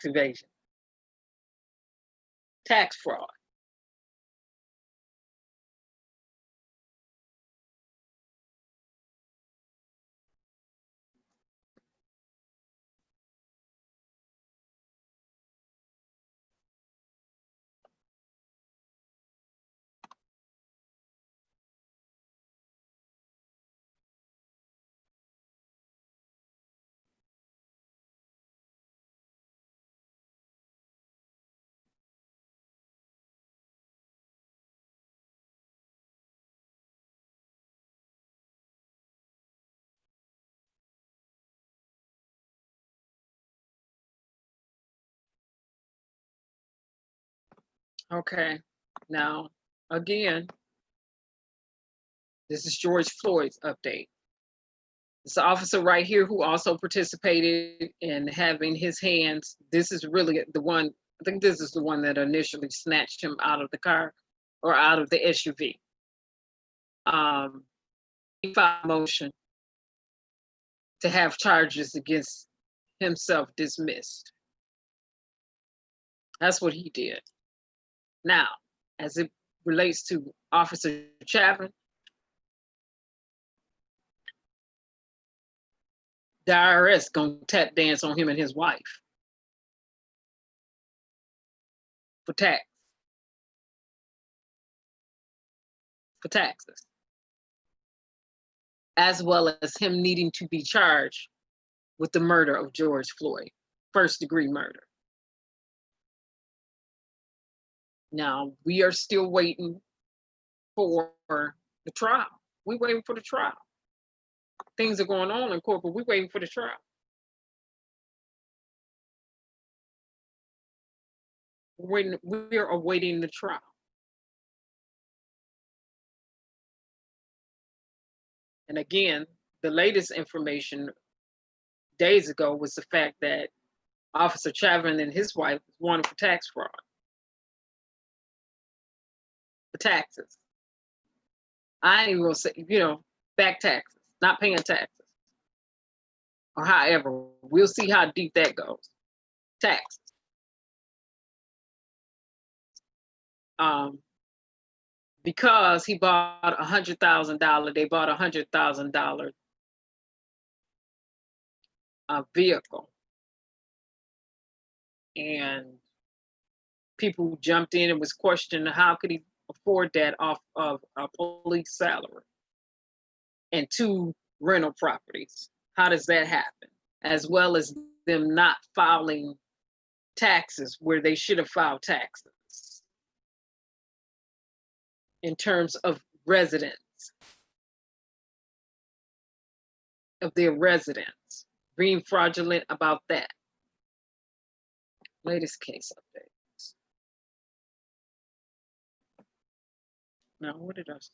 evasion, tax fraud. Okay, now, again, this is George Floyd's update. This officer right here who also participated in having his hands, this is really the one, I think this is the one that initially snatched him out of the car or out of the SUV. He filed a motion to have charges against himself dismissed. That's what he did. Now, as it relates to Officer Chauvin, the IRS gonna tap dance on him and his wife for taxes, as well as him needing to be charged with the murder of George Floyd, first-degree murder. Now, we are still waiting for the trial. We're waiting for the trial. Things are going on in court, but we're waiting for the trial. We're awaiting the trial. And again, the latest information days ago was the fact that Officer Chauvin and his wife was wanted for tax fraud. For taxes. I ain't gonna say, back taxes, not paying taxes. Or however, we'll see how deep that goes. Taxes. Because he bought $100,000, they bought $100,000 vehicle. And people jumped in and was questioning how could he afford that off of a police salary and 2 rental properties. How does that happen? As well as them not filing taxes where they should have filed taxes in terms of residents, of their residents, being fraudulent about that. Latest case updates. Now, what did I say?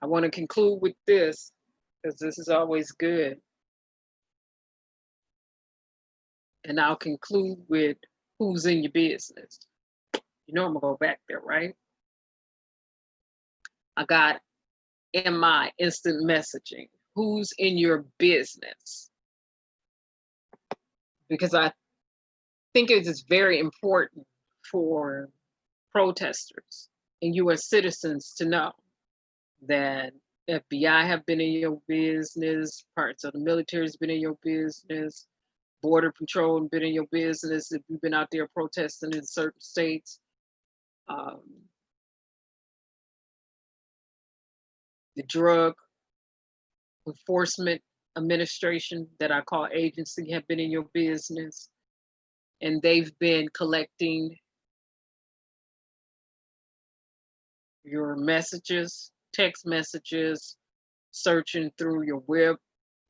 I want to conclude with this, because this is always good. And I'll conclude with who's in your business. You know I'm gonna go back there, right? I got MI, instant messaging. Who's in your business? Because I think it is very important for protesters and US citizens to know that FBI have been in your business, parts of the military has been in your business, Border Patrol have been in your business if you've been out there protesting in certain states. The Drug Enforcement Administration, that I call agency, have been in your business, and they've been collecting your messages, text messages, searching through your web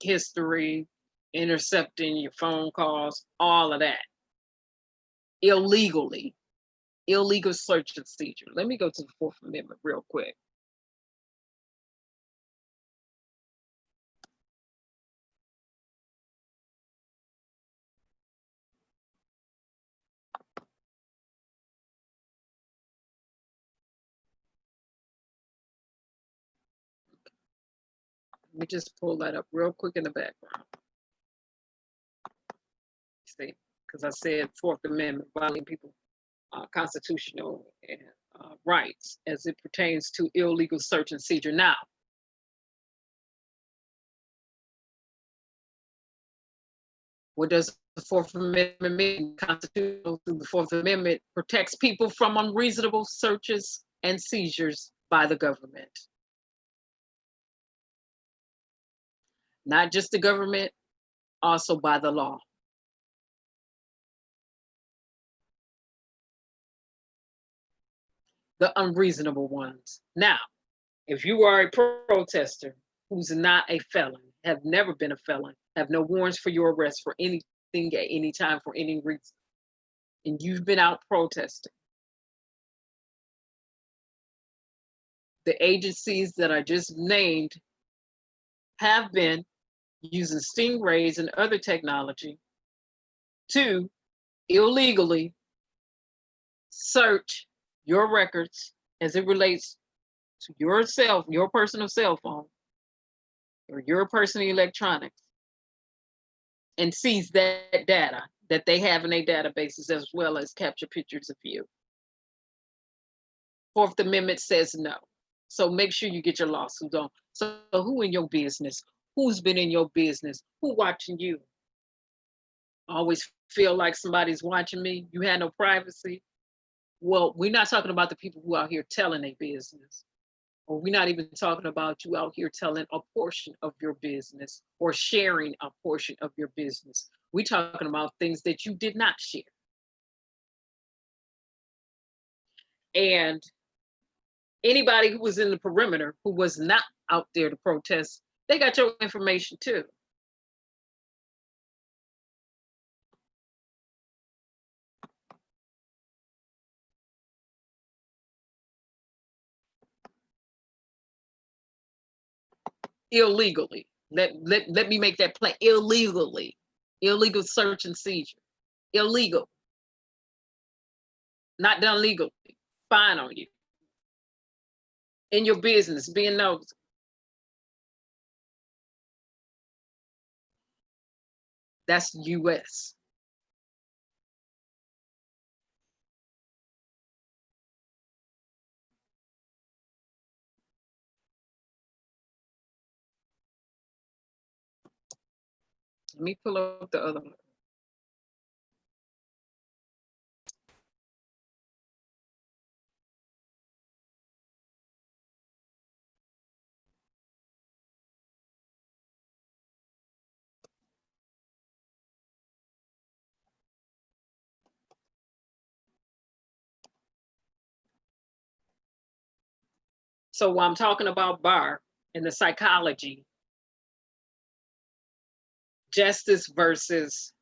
history, intercepting your phone calls, all of that. Illegally, illegal search and seizure. Let me go to the Fourth Amendment real quick. Let me just pull that up real quick in the background. See, because I said Fourth Amendment, violating people's constitutional and rights as it pertains to illegal search and seizure. Now, what does the Fourth Amendment mean? Constitutional through the Fourth Amendment protects people from unreasonable searches and seizures by the government. Not just the government, also by the law. The unreasonable ones. Now, if you are a protester who's not a felon, have never been a felon, have no warrants for your arrest for anything at any time for any reason, and you've been out protesting, the agencies that I just named have been using stingrays and other technology to illegally search your records as it relates to yourself, your personal cell phone, or your personal electronics, and seize that data that they have in their databases, as well as capture pictures of you. Fourth Amendment says no. So make sure you get your lawsuits on. So who in your business? Who's been in your business? Who watching you? Always feel like somebody's watching me. You had no privacy. Well, we're not talking about the people who out here telling their business. Or we're not even talking about you out here telling a portion of your business or sharing a portion of your business. We're talking about things that you did not share. And anybody who was in the perimeter who was not out there to protest, they got your information too. Illegally. Let me make that plain. Illegally. Illegal search and seizure. Illegal. Not done legally. Fine on you. In your business, being nosy. That's US. Let me pull up the other one. So while I'm talking about Barr and the psychology, justice versus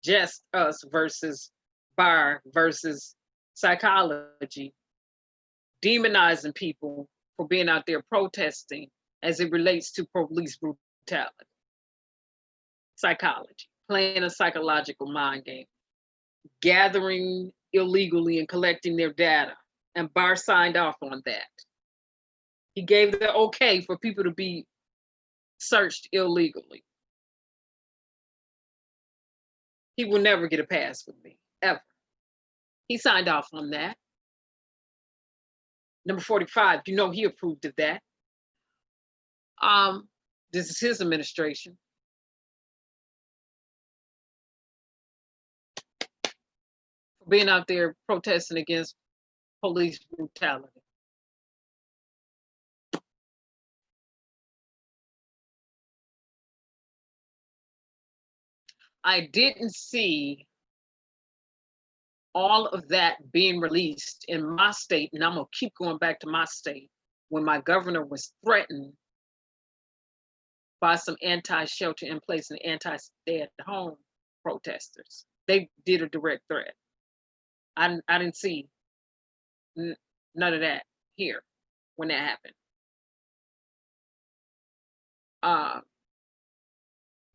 just us versus Barr versus psychology, demonizing people for being out there protesting as it relates to police brutality. Psychology, playing a psychological mind game, gathering illegally and collecting their data. And Barr signed off on that. He gave the okay for people to be searched illegally. He will never get a pass with me, ever. He signed off on that. Number 45, you know he approved of that. This is his administration. For being out there protesting against police brutality. I didn't see all of that being released in my state, and I'm gonna keep going back to my state, when my governor was threatened by some anti-shelter in place and anti-stay-at-home protesters. They did a direct threat. I didn't see none of that here when that happened.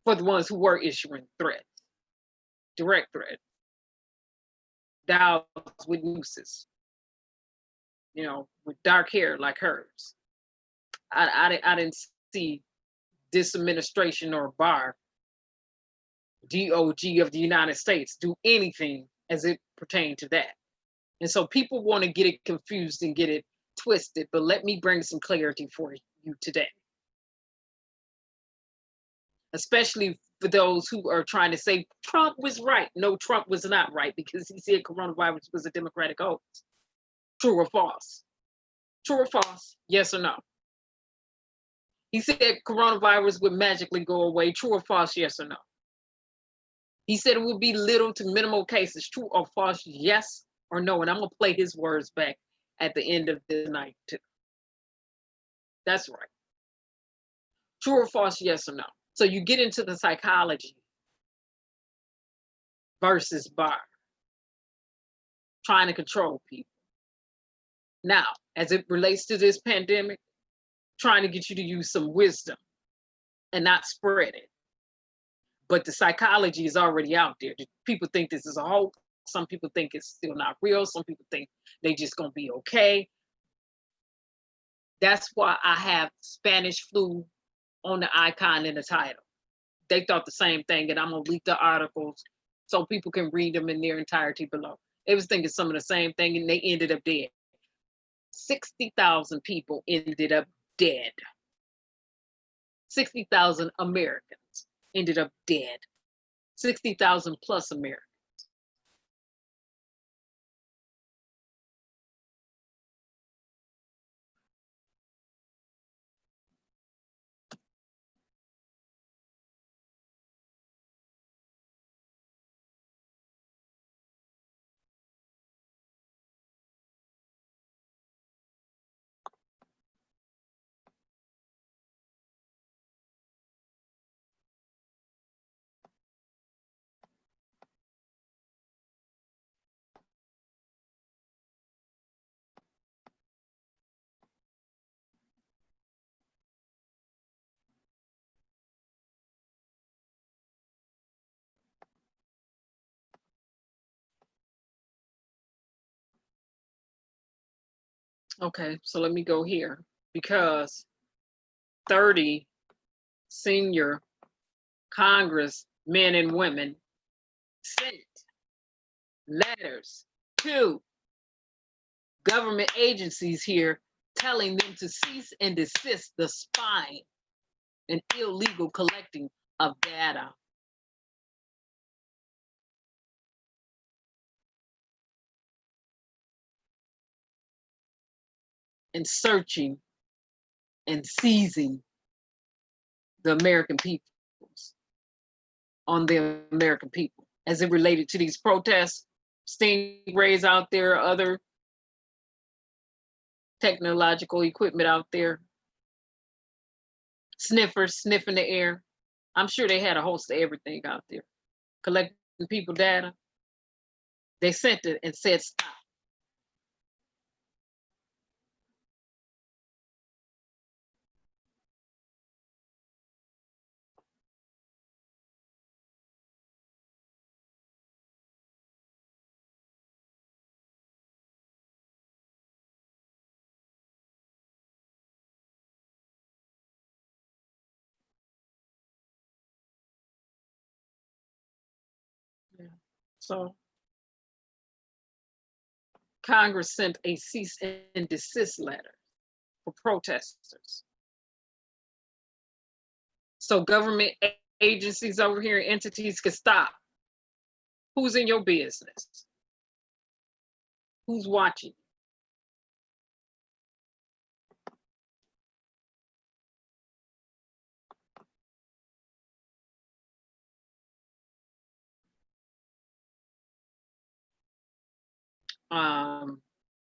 For the ones who were issuing threats, direct threats, dolls with nooses, you know, with dark hair like hers. I didn't see this administration or Barr, DOG of the United States, do anything as it pertained to that. And so people want to get it confused and get it twisted, but let me bring some clarity for you today. Especially for those who are trying to say Trump was right. No, Trump was not right because he said coronavirus was a Democratic hoax. True or false? True or false? Yes or no? He said coronavirus would magically go away. True or false? Yes or no? He said it would be little to minimal cases. True or false? Yes or no? And I'm going to play his words back at the end of the night too. That's right. True or false? Yes or no? So you get into the psychology versus Barr, trying to control people. Now, as it relates to this pandemic, trying to get you to use some wisdom and not spread it. But the psychology is already out there. People think this is a hoax. Some people think it's still not real. Some people think they just gonna be okay. That's why I have Spanish flu on the icon in the title. They thought the same thing, and I'm gonna leak the articles so people can read them in their entirety below. They was thinking some of the same thing, and they ended up dead. 60,000 people ended up dead. 60,000 Americans ended up dead. 60,000 plus Americans. Okay, so let me go here because 30 senior Congress men and women sent letters to government agencies here telling them to cease and desist the spying and illegal collecting of data. And searching and seizing the American people, on the American people, as it related to these protests, stingrays out there, other technological equipment out there. Sniffers sniffing the air. I'm sure they had a host of everything out there. Collecting people data. They sent it and said stop. Yeah. So Congress sent a cease and desist letter for protesters. So government agencies over here, entities can stop. Who's in your business? Who's watching?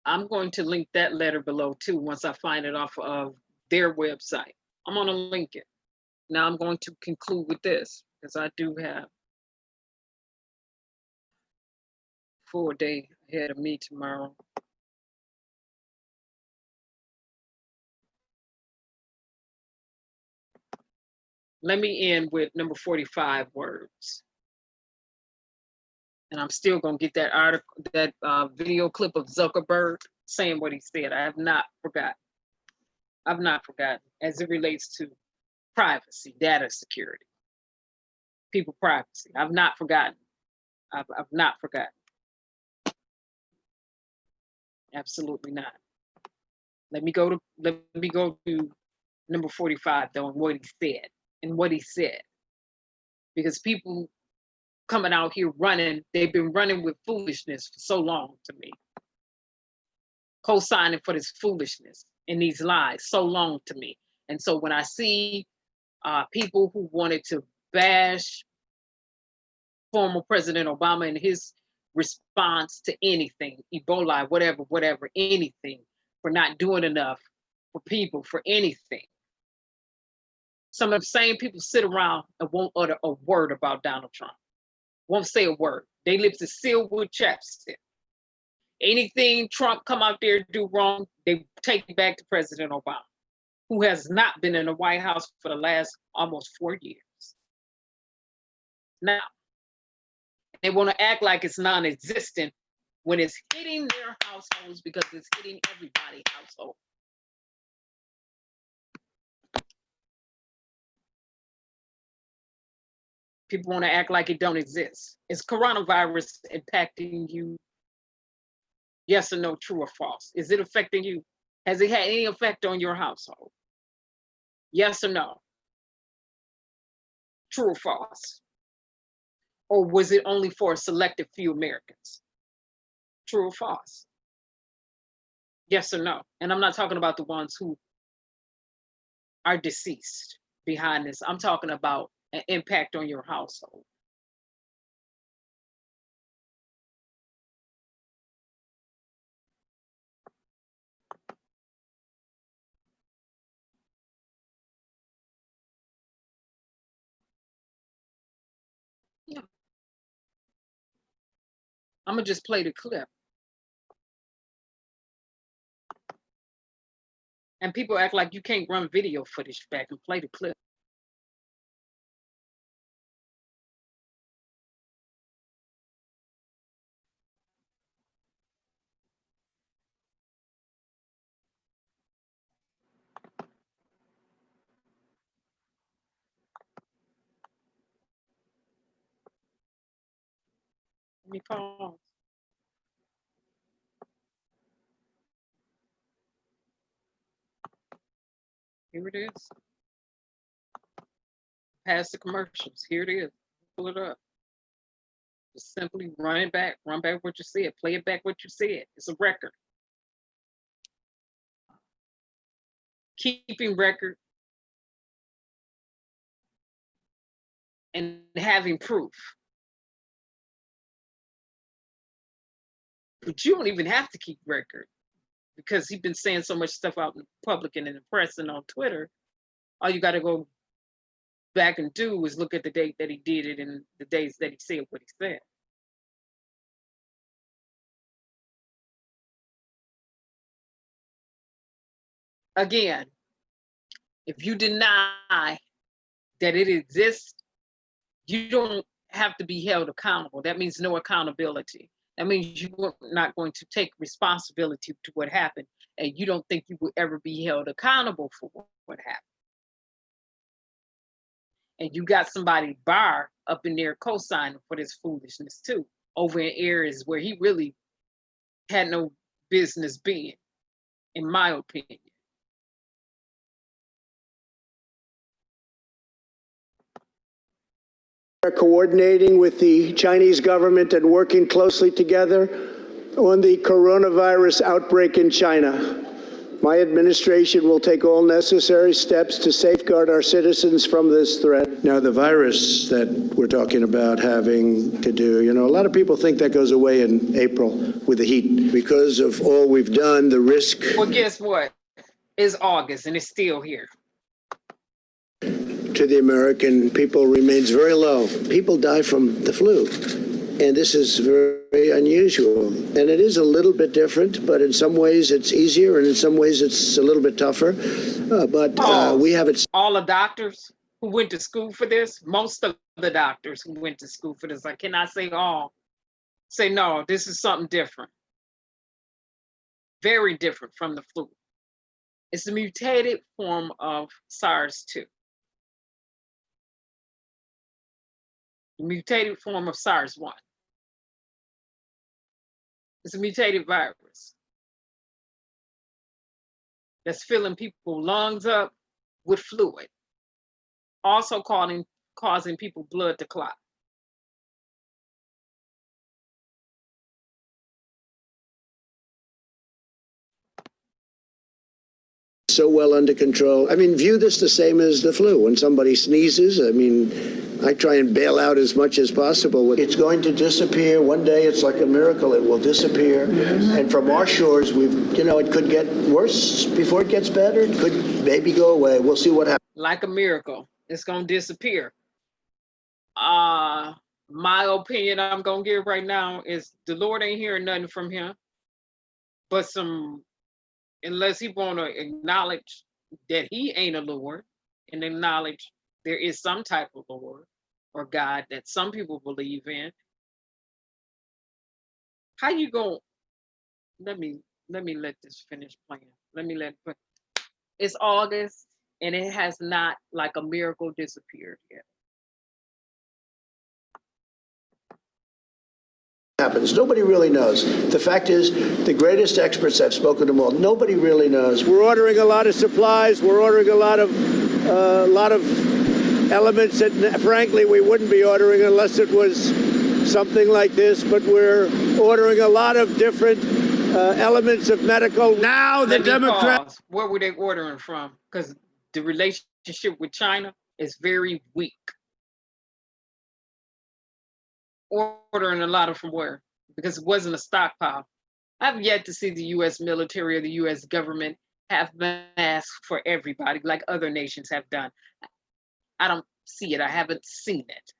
I'm going to link that letter below too once I find it off of their website. I'm going to link it. Now I'm going to conclude with this because I do have a full day ahead of me tomorrow. Let me end with number 45 words. And I'm still going to get that article, that video clip of Zuckerberg saying what he said. I have not forgotten. I've not forgotten as it relates to privacy, data security, people privacy. I've not forgotten. I've not forgotten. Absolutely not. Let me go to number 45 though, and what he said. Because people coming out here running, they've been running with foolishness for so long to me. Co-signing for this foolishness and these lies so long to me. And so when I see people who wanted to bash former President Obama and his response to anything, Ebola, whatever, anything, for not doing enough for people, for anything. Some of the same people sit around and won't utter a word about Donald Trump. Won't say a word. They lips are sealed with chapstick. Anything Trump come out there and do wrong, they take it back to President Obama, who has not been in the White House for the last almost 4 years. Now, they want to act like it's non-existent when it's hitting their households because it's hitting everybody's household. People want to act like it don't exist. Is coronavirus impacting you? Yes or no, true or false? Is it affecting you? Has it had any effect on your household? Yes or no? True or false? Or was it only for a selected few Americans? True or false? Yes or no? And I'm not talking about the ones who are deceased behind this. I'm talking about an impact on your household. Yeah. I'm gonna just play the clip. And people act like you can't run video footage back and play the clip. Let me pause. Here it is. Past the commercials. Here it is. Pull it up. Just simply run back what you said. Play it back what you said. It's a record. Keeping record and having proof. But you don't even have to keep record. because he's been saying so much stuff out in public and in the press and on Twitter. All you got to go back and do is look at the date that he did it and the days that he said what he said. Again, if you deny that it exists, you don't have to be held accountable. That means no accountability. That means you're not going to take responsibility to what happened, and you don't think you will ever be held accountable for what happened. And you got somebody, Barr, up in there co-signing for this foolishness too, over in areas where he really had no business being, in my opinion. Coordinating with the Chinese government and working closely together on the coronavirus outbreak in China. My administration will take all necessary steps to safeguard our citizens from this threat. Now, the virus that we're talking about having to do, a lot of people think that goes away in April with the heat. Because of all we've done, the risk... Well, guess what? It's August and it's still here. To the American people remains very low. People die from the flu, and this is very unusual. And it is a little bit different, but in some ways it's easier, and in some ways it's a little bit tougher. We have it. All the doctors who went to school for this, most of the doctors who went to school for this, I cannot say all, say no, this is something different. Very different from the flu. It's a mutated form of SARS-2. Mutated form of SARS-1. It's a mutated virus that's filling people's lungs up with fluid, also causing people's blood to clot. So well under control. I mean, view this the same as the flu. When somebody sneezes, I try and bail out as much as possible. It's going to disappear. One day, it's like a miracle. It will disappear. And from our shores, it could get worse before it gets better. It could maybe go away. We'll see what happens. Like a miracle, it's going to disappear. My opinion I'm going to give right now is the Lord ain't hearing nothing from him, but unless he want to acknowledge that he ain't a Lord and acknowledge there is some type of Lord or God that some people believe in. How you going? Let me let this finish playing. It's August and it has not, like a miracle, disappeared yet. Happens. Nobody really knows. The fact is, the greatest experts, I've spoken to them all, nobody really knows. We're ordering a lot of supplies. We're ordering a lot of elements that, frankly, we wouldn't be ordering unless it was something like this. But we're ordering a lot of different elements of medical. Now the Democrats. Where were they ordering from? Because the relationship with China is very weak. Ordering a lot of from where? Because it wasn't a stockpile. I've yet to see the U.S. military or the U.S. government have masks for everybody like other nations have done. I don't see it. I haven't seen it.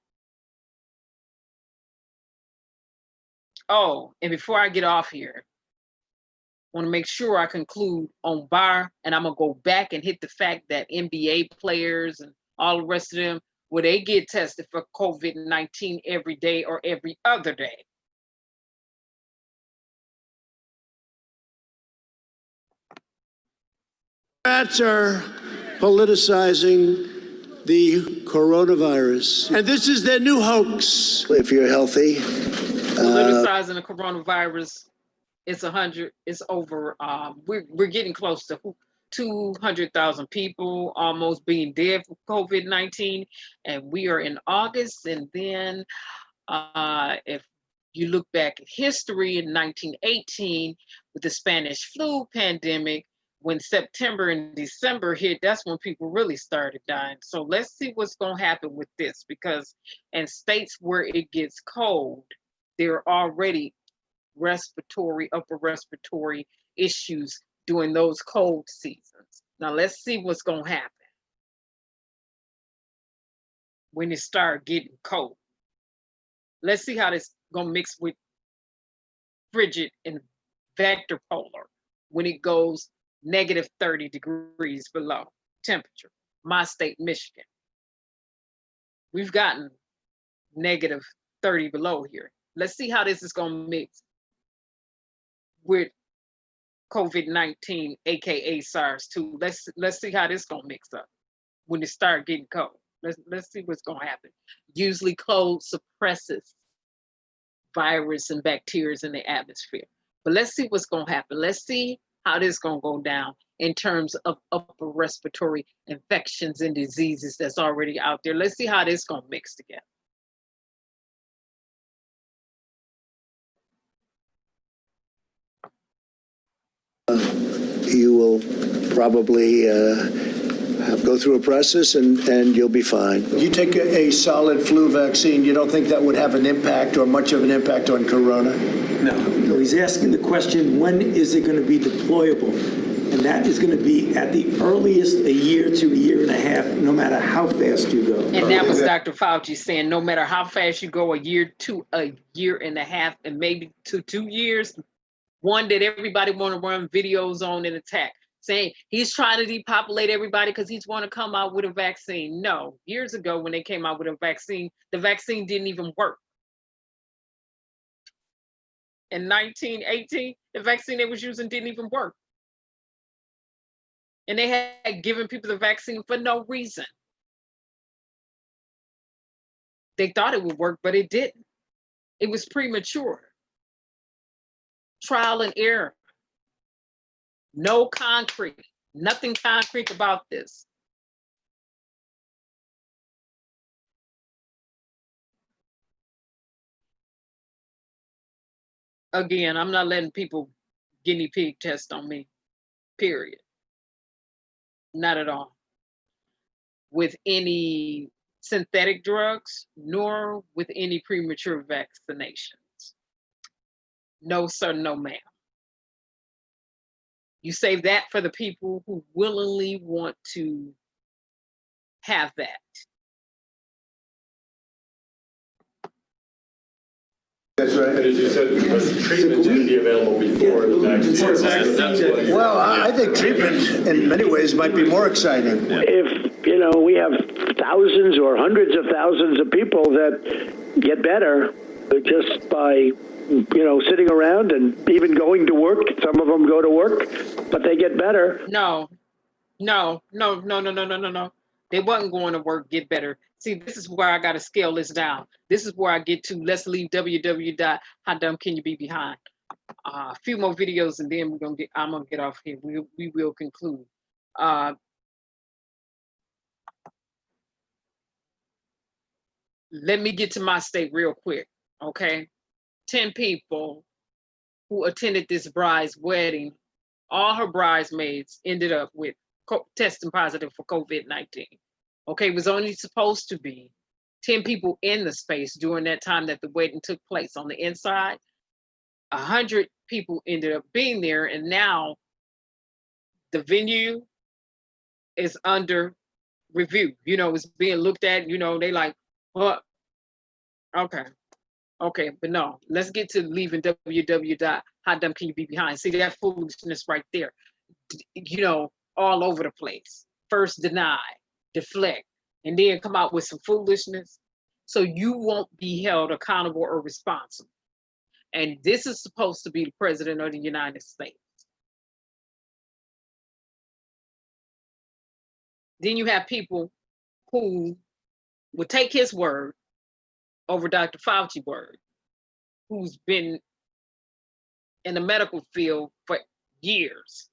Oh, and before I get off here, I want to make sure I conclude on Barr, and I'm going to go back and hit the fact that NBA players and all the rest of them, will they get tested for COVID-19 every day or every other day? Democrats are politicizing the coronavirus. And this is their new hoax. If you're healthy. Politicizing the coronavirus, it's over, we're getting close to 200,000 people almost being dead for COVID-19, and we are in August. And then if you look back at history in 1918 with the Spanish flu pandemic, when September and December hit, that's when people really started dying. So let's see what's going to happen with this, because in states where it gets cold, there are already upper respiratory issues during those cold seasons. Now let's see what's gonna happen when it start getting cold. Let's see how this gonna mix with frigid and vector polar when it goes negative 30 degrees below temperature. My state, Michigan. We've gotten negative 30 below here. Let's see how this is gonna mix with COVID-19, AKA SARS-2. Let's see how this gonna mix up when it start getting cold. Let's see what's gonna happen. Usually cold suppresses virus and bacteria in the atmosphere. But let's see what's gonna happen. Let's see how this gonna go down in terms of upper respiratory infections and diseases that's already out there. Let's see how this gonna mix together. You will probably go through a process and you'll be fine. You take a solid flu vaccine, you don't think that would have an impact or much of an impact on corona? No, he's asking the question, when is it going to be deployable? And that is going to be at the earliest a year to a year and a half, no matter how fast you go. And that was Dr. Fauci saying, no matter how fast you go, a year to a year and a half, and maybe to 2 years. One that everybody want to run videos on and attack, saying he's trying to depopulate everybody because he's want to come out with a vaccine. No, years ago when they came out with a vaccine, the vaccine didn't even work. In 1918, the vaccine they was using didn't even work. And they had given people the vaccine for no reason. They thought it would work, but it didn't. It was premature. Trial and error. No concrete, nothing concrete about this. Again, I'm not letting people guinea pig test on me, period. Not at all. With any synthetic drugs, nor with any premature vaccinations. No, sir, no, ma'am. You save that for the people who willingly want to have that. That's right. And as you said, because treatment should be available before the vaccine. Well, I think treatment in many ways might be more exciting. If, we have thousands or hundreds of thousands of people that get better just by sitting around and even going to work. Some of them go to work, but they get better. No. They wasn't going to work, get better. See, this is where I got to scale this down. This is where I get to. Let's leave www.howdumbcanyoubebehind. A few more videos and then I'm gonna get off here. We will conclude. Let me get to my state real quick, okay? 10 people who attended this bride's wedding, all her bridesmaids ended up with testing positive for COVID-19. Okay, it was only supposed to be 10 people in the space during that time that the wedding took place. On the inside, 100 people ended up being there, and now the venue is under review. It's being looked at, they like, what? Okay, but no, let's get to leaving www.howdumbcanyoubebehind. See that foolishness right there, all over the place. First deny, deflect, and then come out with some foolishness. So you won't be held accountable or responsible. And this is supposed to be the president of the United States. Then you have people who would take his word over Dr. Fauci's word, who's been in the medical field for years.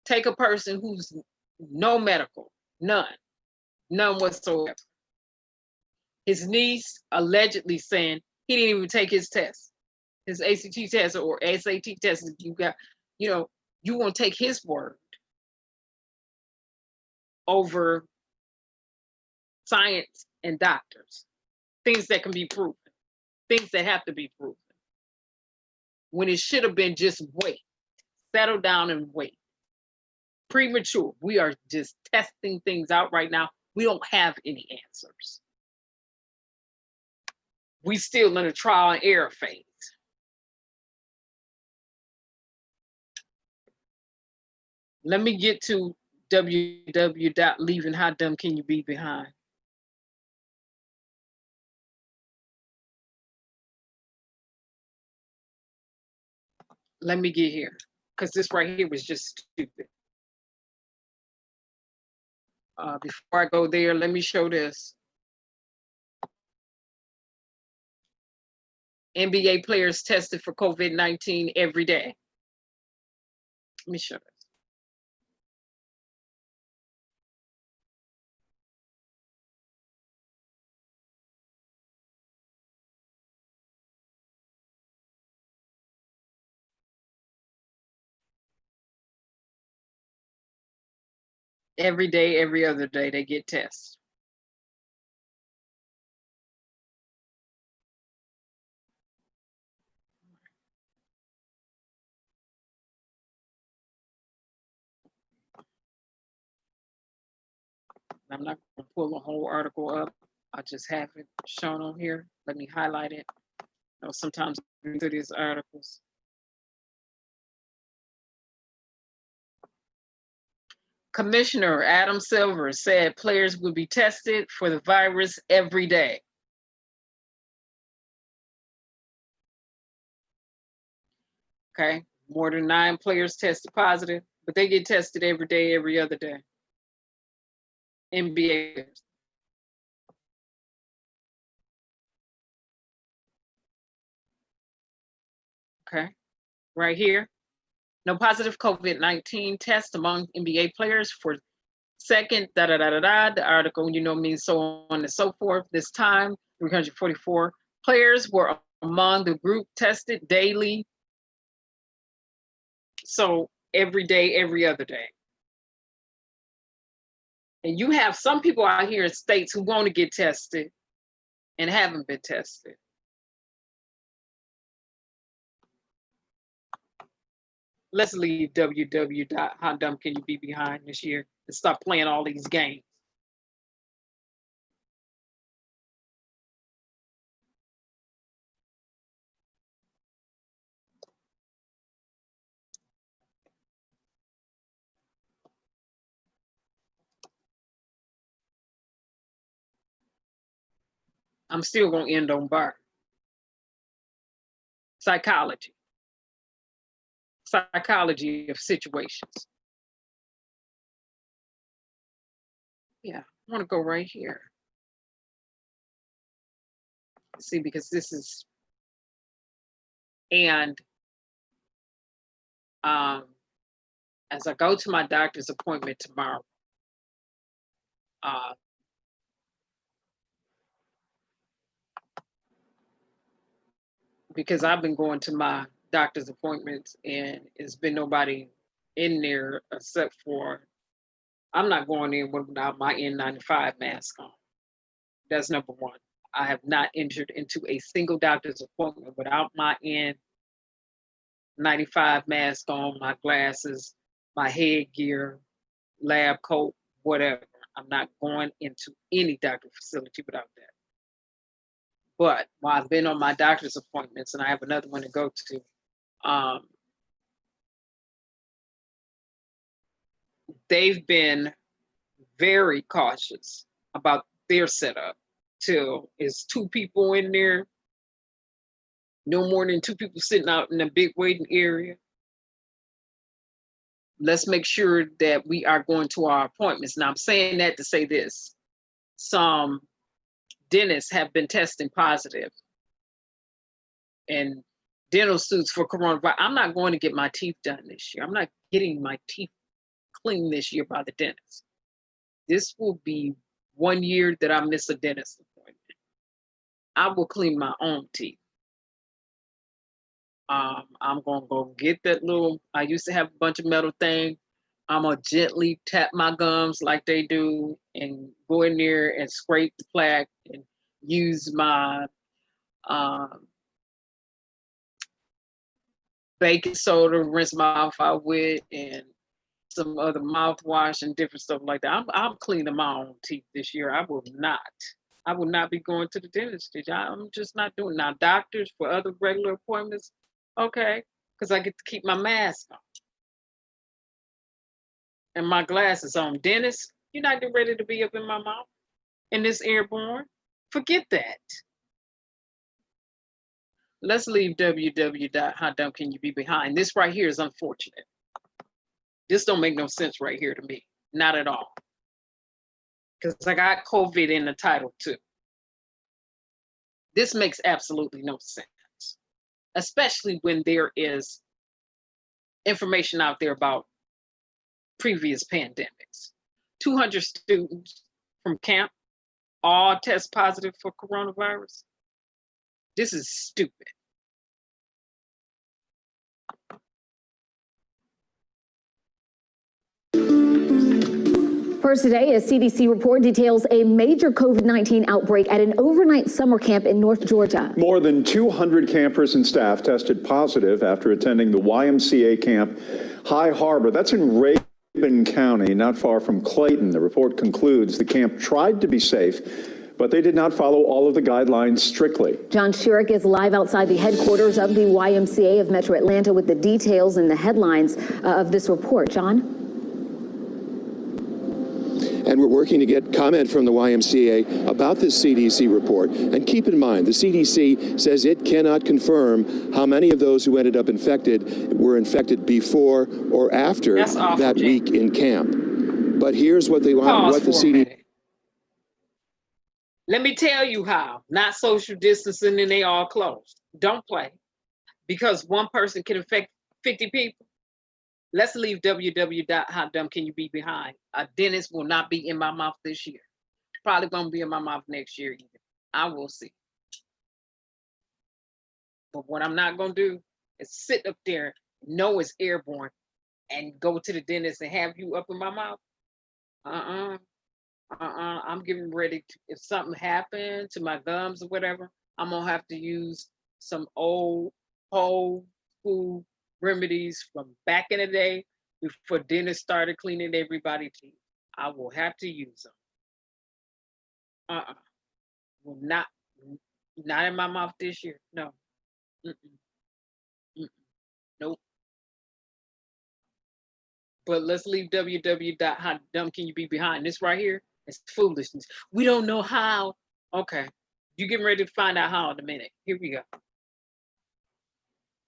Take a person who's no medical, none whatsoever. His niece allegedly saying he didn't even take his test, his ACT test or SAT test. You want to take his word over science and doctors, things that can be proven, things that have to be proven, when it should have been just wait. settle down and wait. Premature. We are just testing things out right now. We don't have any answers. We still in a trial and error phase. Let me get to www.leaving. How dumb can you be behind? Let me get here, because this right here was just stupid. Before I go there, let me show this. NBA players tested for COVID-19 every day. Let me show this. Every day, every other day, they get tests. I'm not going to pull the whole article up. I just have it shown on here. Let me highlight it. You know, sometimes I read through these articles. Commissioner Adam Silver said players will be tested for the virus every day. Okay, more than 9 players tested positive, but they get tested every day, every other day. NBA players. Okay, right here. No positive COVID-19 test among NBA players for second, The article, you know, means so on and so forth. This time, 344 players were among the group tested daily. So every day, every other day. And you have some people out here in states who want to get tested and haven't been tested. Let's leave www. How dumb can you be behind this year and stop playing all these games. I'm still going to end on Barr. Psychology of situations. Yeah, I want to go right here. See, because this is, and as I go to my doctor's appointment tomorrow, because I've been going to my doctor's appointments and it's been nobody in there except for, I'm not going in without my N95 mask on. That's number one. I have not entered into a single doctor's appointment without my N95 mask on, my glasses, my headgear, lab coat, whatever. I'm not going into any doctor facility without that. But while I've been on my doctor's appointments, and I have another one to go to, they've been very cautious about their setup. Till it's 2 people in there, no more than 2 people sitting out in a big waiting area. Let's make sure that we are going to our appointments. Now I'm saying that to say this, some dentists have been testing positive and dental suits for coronavirus. I'm not going to get my teeth done this year. I'm not getting my teeth cleaned this year by the dentist. This will be 1 year that I miss a dentist appointment. I will clean my own teeth. I'm gonna go get that little, I used to have a bunch of metal thing. I'm gonna gently tap my gums like they do and go in there and scrape the plaque and use my baking soda, rinse my mouth out with, and some other mouthwash and different stuff like that. I'm cleaning my own teeth this year. I will not be going to the dentist. I'm just not doing. Now, doctors for other regular appointments, okay, because I get to keep my mask on and my glasses on. Dentist, you're not getting ready to be up in my mouth and this airborne. Forget that. Let's leave www.howdumbcanyoubebehind. This right here is unfortunate. This don't make no sense right here to me. Not at all. Because I got COVID in the title too. This makes absolutely no sense. Especially when there is information out there about previous pandemics. 200 students from camp all test positive for coronavirus. This is stupid. First today, a CDC report details a major COVID-19 outbreak at an overnight summer camp in North Georgia. More than 200 campers and staff tested positive after attending the YMCA camp High Harbor. That's in Rabun County, not far from Clayton. The report concludes the camp tried to be safe, but they did not follow all of the guidelines strictly. John Shurik is live outside the headquarters of the YMCA of Metro Atlanta with the details and the headlines of this report. John? And we're working to get comment from the YMCA about this CDC report. And keep in mind, the CDC says it cannot confirm how many of those who ended up infected were infected before or after that week in camp. But here's what they want, what the CDC... Let me tell you how. Not social distancing and they all closed. Don't play. Because one person can infect 50 people. Let's leave www.howdumbcanyoubebehind. A dentist will not be in my mouth this year. Probably gonna be in my mouth next year either. I will see. But what I'm not gonna do is sit up there, know it's airborne, and go to the dentist and have you up in my mouth. I'm getting ready to, if something happened to my gums or whatever, I'm gonna have to use some old whole food remedies from back in the day before dentists started cleaning everybody's teeth. I will have to use them. Will not in my mouth this year. No. Nope. But let's leave www.howdumbcanyoubebehind. This right here is foolishness. We don't know how. Okay. You getting ready to find out how in a minute. Here we go.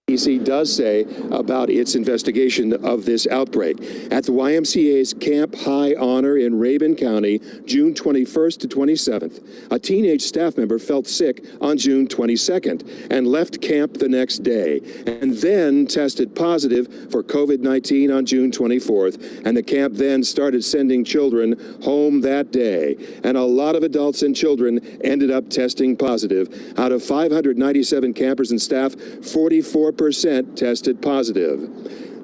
CDC does say about its investigation of this outbreak. At the YMCA's Camp High Honor in Rabun County, June 21st to 27th, a teenage staff member felt sick on June 22nd and left camp the next day, and then tested positive for COVID-19 on June 24th, and the camp then started sending children home that day. And a lot of adults and children ended up testing positive. Out of 597 campers and staff, 44% tested positive.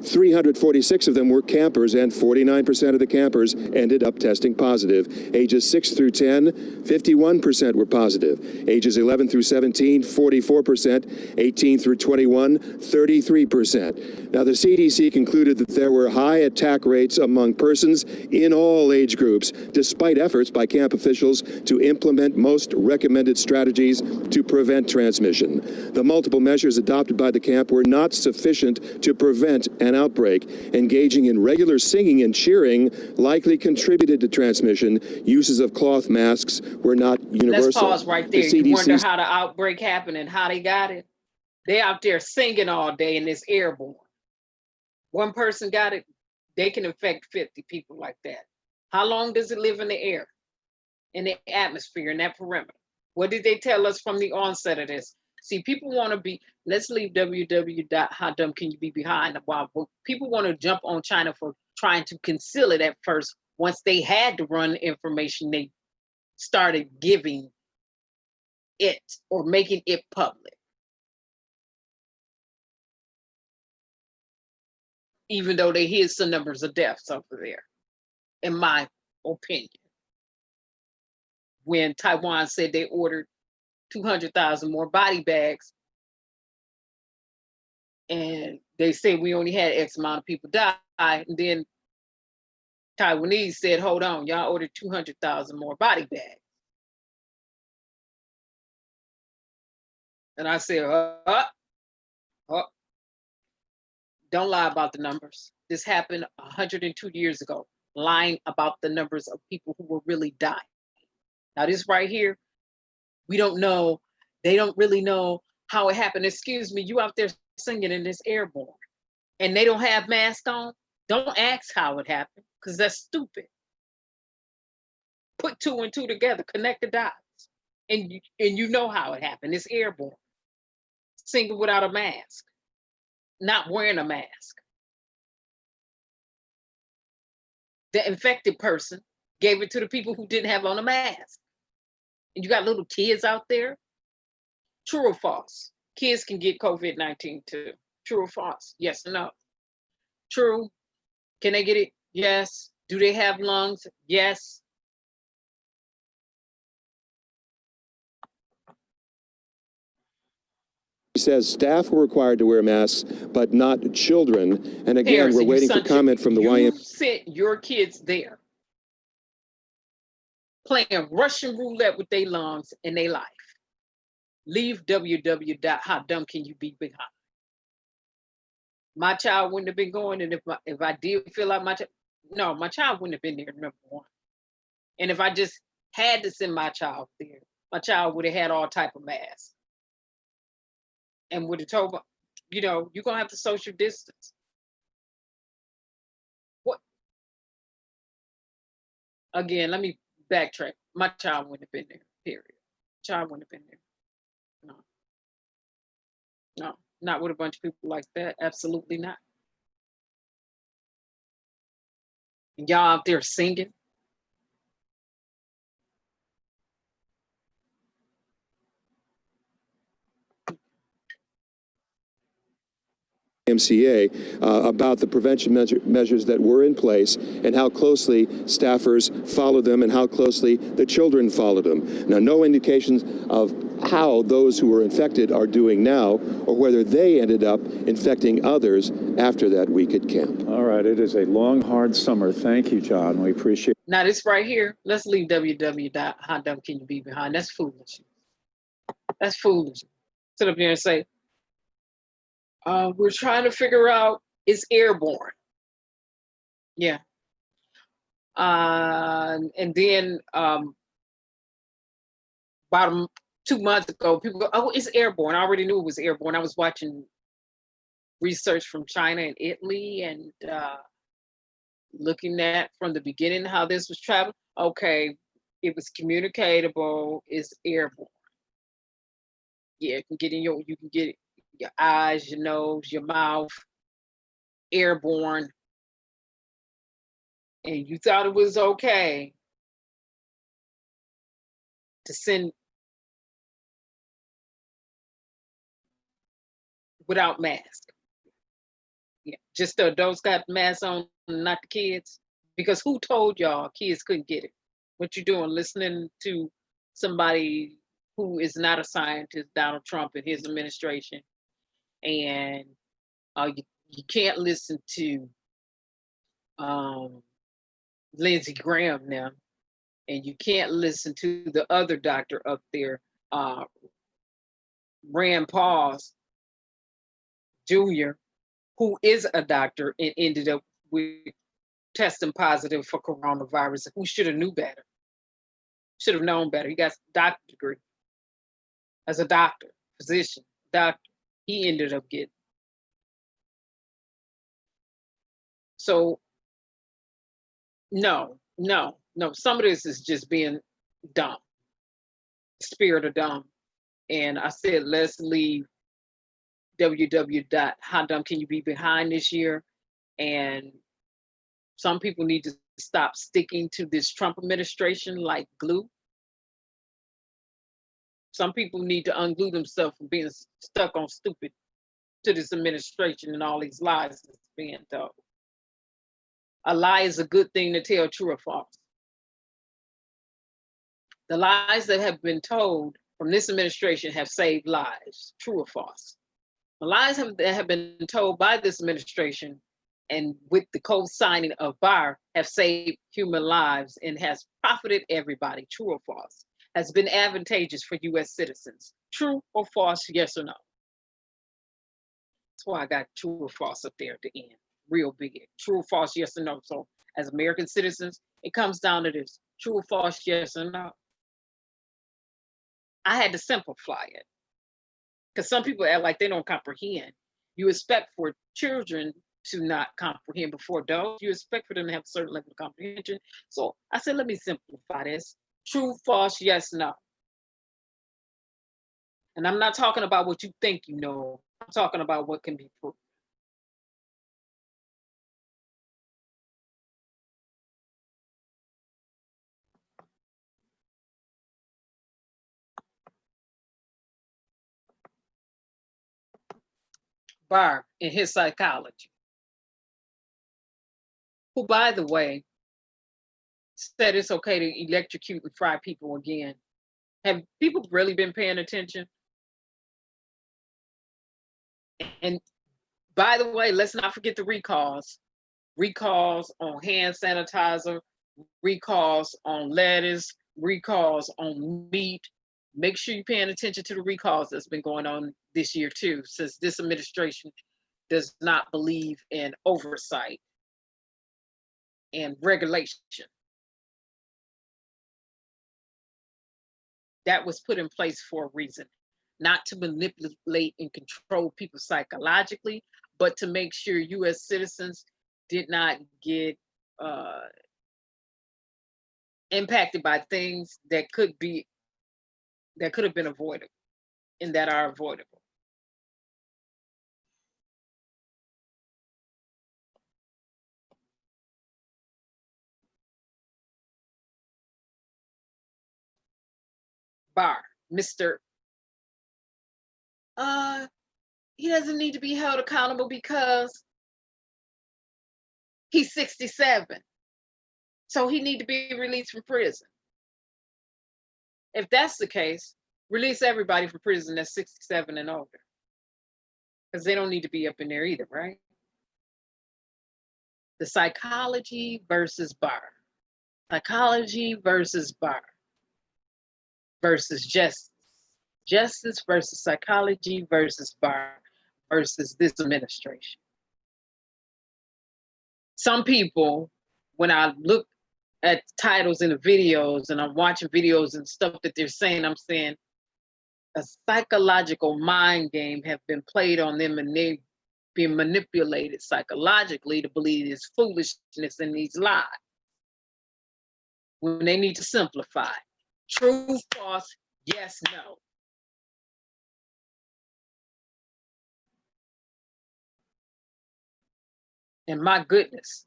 346 of them were campers, and 49% of the campers ended up testing positive. Ages 6 through 10, 51% were positive. Ages 11 through 17, 44%. 18 through 21, 33%. Now, the CDC concluded that there were high attack rates among persons in all age groups, despite efforts by camp officials to implement most recommended strategies to prevent transmission. The multiple measures adopted by the camp were not sufficient to prevent an outbreak. Engaging in regular singing and cheering likely contributed to transmission. Uses of cloth masks were not universal. Let's pause right there. You wonder how the outbreak happened and how they got it? They out there singing all day and it's airborne. One person got it, they can infect 50 people like that. How long does it live in the air, in the atmosphere, in that perimeter? What did they tell us from the onset of this? See, people want to be, let's leave www.howdumbcanyoubebehind a while. People want to jump on China for trying to conceal it at first. Once they had to run information, they started giving it or making it public. Even though they hid some numbers of deaths over there, in my opinion. When Taiwan said they ordered 200,000 more body bags, and they said we only had X amount of people die, and then Taiwanese said, hold on, y'all ordered 200,000 more body bags. And I said, don't lie about the numbers. This happened 102 years ago, lying about the numbers of people who were really dying. Now this right here, we don't know, they don't really know how it happened. Excuse me, you out there singing and it's airborne and they don't have masks on? Don't ask how it happened, because that's stupid. Put two and two together, connect the dots, and you know how it happened. It's airborne. Singing without a mask, not wearing a mask. The infected person gave it to the people who didn't have on a mask. And you got little kids out there. True or false? Kids can get COVID-19 too. True or false? Yes or no? True. Can they get it? Yes. Do they have lungs? Yes. He says staff were required to wear masks, but not children. And again, Parents, we're waiting for comment from the YMCA. You sent your kids there, playing Russian roulette with their lungs and their life. Leave www.howdumbcanyoube behind. My child wouldn't have been going, and if I did feel like my child wouldn't have been there, number one. And if I just had to send my child there, my child would have had all type of masks. And would have told, you're gonna have to social distance. What? Again, let me backtrack. My child wouldn't have been there, period. Child wouldn't have been there. No, not with a bunch of people like that. Absolutely not. And y'all out there singing. YMCA about the prevention measures that were in place and how closely staffers followed them and how closely the children followed them. Now, no indications of how those who were infected are doing now or whether they ended up infecting others after that week at camp. All right, it is a long, hard summer. Thank you, John. We appreciate it. Now this right here, let's leave www.howdumbcanyoube behind. That's foolish. That's foolish. Sit up here and say, we're trying to figure out it's airborne. Yeah. And then about 2 months ago, people go, oh, it's airborne. I already knew it was airborne. I was watching research from China and Italy and looking at from the beginning how this was traveling. Okay, it was communicatable, it's airborne. Yeah, it can get in you can get it. Your eyes, your nose, your mouth, airborne. And you thought it was okay to send without mask. Yeah, just the adults got masks on, not the kids. Because who told y'all kids couldn't get it? What you doing, listening to somebody who is not a scientist, Donald Trump and his administration? And you can't listen to Lindsey Graham now, and you can't listen to the other doctor up there, Rand Paul Jr., who is a doctor and ended up with testing positive for coronavirus, who should have knew better, should have known better. He got a doctorate degree as a doctor, physician, doctor. He ended up getting. So, no. Some of this is just being dumb, spirit of dumb. And I said, let's leave www.howdumbcanyoube behind this year. And some people need to stop sticking to this Trump administration like glue. Some people need to unglue themselves from being stuck on stupid to this administration and all these lies that's being told. A lie is a good thing to tell, true or false. The lies that have been told from this administration have saved lives, true or false. The lies that have been told by this administration and with the co-signing of Barr have saved human lives and has profited everybody, true or false, has been advantageous for US citizens. True or false, yes or no? That's why I got true or false up there at the end, real big. True or false, yes or no. So as American citizens, it comes down to this, true or false, yes or no. I had to simplify it because some people act like they don't comprehend. You expect for children to not comprehend before adults. You expect for them to have a certain level of comprehension. So I said, let me simplify this. True, false, yes, no. And I'm not talking about what you think you know. I'm talking about what can be proved. Barr in his psychology, who, by the way, said it's okay to electrocute and fry people again. Have people really been paying attention? And by the way, let's not forget the recalls. Recalls on hand sanitizer, recalls on lettuce, recalls on meat. Make sure you're paying attention to the recalls that's been going on this year too, since this administration does not believe in oversight and regulation. That was put in place for a reason, not to manipulate and control people psychologically, but to make sure US citizens did not get impacted by things that could have been avoided and that are avoidable. Barr, Mr. He doesn't need to be held accountable because he's 67. So he need to be released from prison. If that's the case, release everybody from prison that's 67 and older. Because they don't need to be up in there either, right? The psychology versus Barr. Psychology versus Barr. Versus justice. Justice versus psychology versus Barr versus this administration. Some people, when I look at titles in the videos and I'm watching videos and stuff that they're saying, I'm saying a psychological mind game have been played on them and they've been manipulated psychologically to believe this foolishness and these lies. When they need to simplify. True, false, yes, no. And my goodness,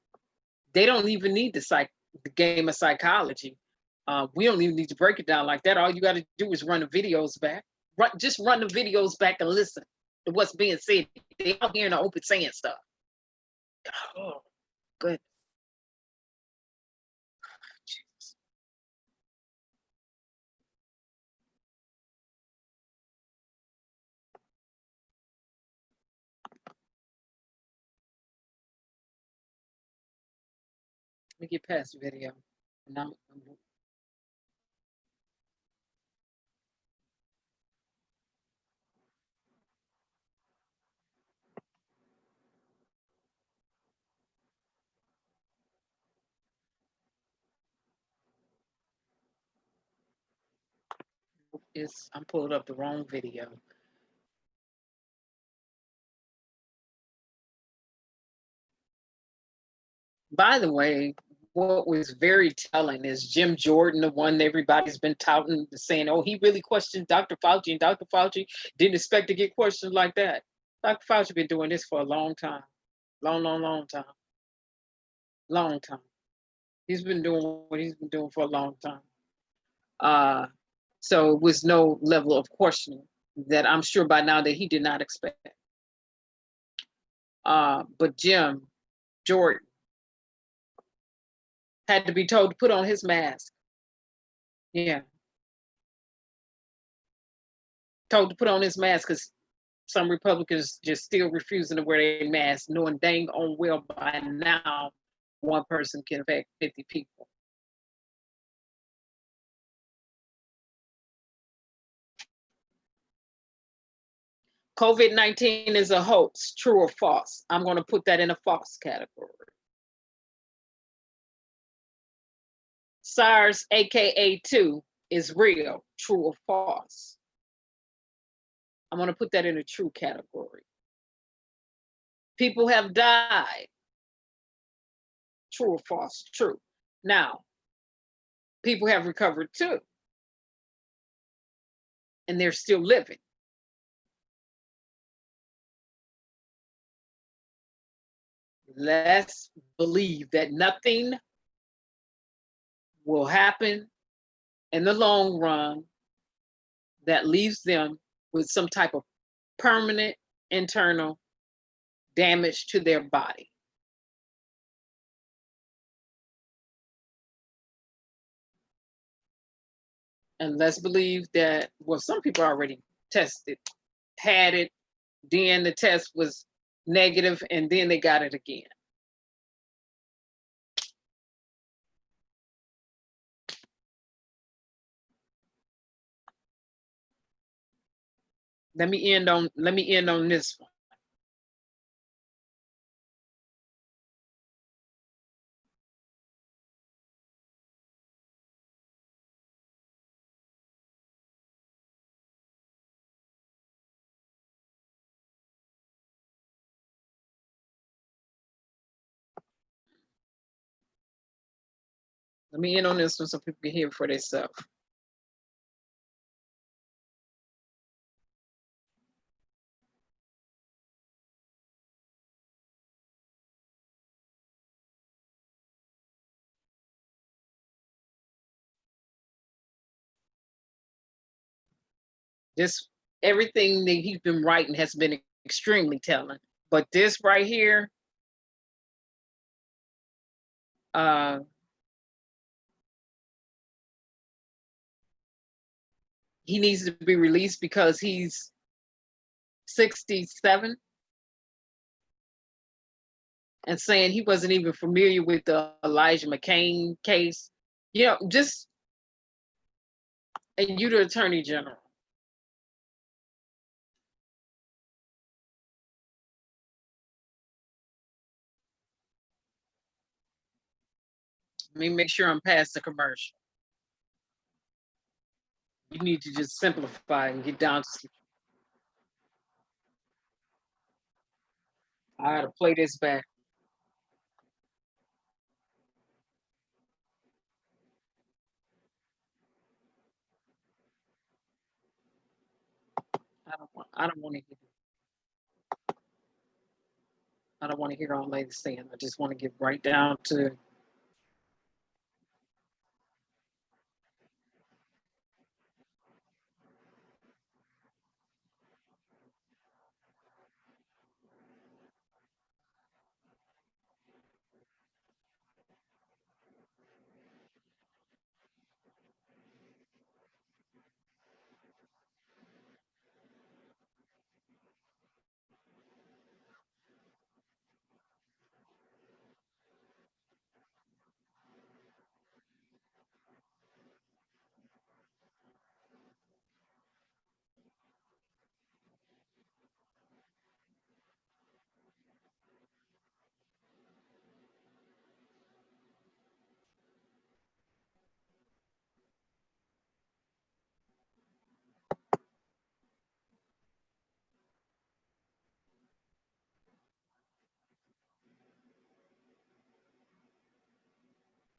they don't even need the game of psychology. We don't even need to break it down like that. All you got to do is run the videos back. Just run the videos back and listen to what's being said. They out here in the open saying stuff. Oh, good. Jesus. Let me get past the video. And I'm pulling up the wrong video. By the way, what was very telling is Jim Jordan, the one everybody's been touting, saying, oh, he really questioned Dr. Fauci, and Dr. Fauci didn't expect to get questions like that. Dr. Fauci been doing this for a long time. Long time. Long time. He's been doing what he's been doing for a long time. So it was no level of questioning that I'm sure by now that he did not expect. But Jim Jordan had to be told to put on his mask. Yeah. Told to put on his mask because some Republicans just still refusing to wear their mask, knowing dang on well by now one person can affect 50 people. COVID-19 is a hoax, true or false? I'm going to put that in a false category. SARS, aka 2, is real, true or false? I'm going to put that in a true category. People have died, true or false? True. Now, people have recovered too, and they're still living. Let's believe that nothing will happen in the long run that leaves them with some type of permanent internal damage to their body. And let's believe that, well, some people already tested, had it, then the test was negative, and then they got it again. Let me end on this one. Let me end on this one so people can hear it for themselves. This, everything that he's been writing has been extremely telling, but this right here, he needs to be released because he's 67 and saying he wasn't even familiar with the Elijah McCain case. You know, just, and you the Attorney General. Let me make sure I'm past the commercial. You need to just simplify and get down to. I gotta play this back. I don't want to hear all ladies saying. I just want to get right down to.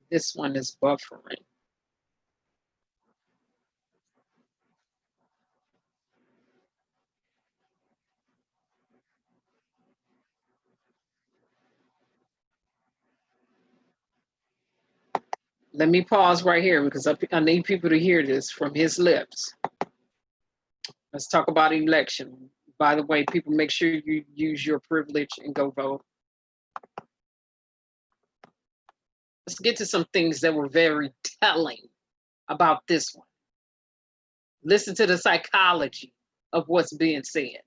This one is buffering. Let me pause right here because I need people to hear this from his lips. Let's talk about election. By the way, people, make sure you use your privilege and go vote. Let's get to some things that were very telling about this one. Listen to the psychology of what's being said.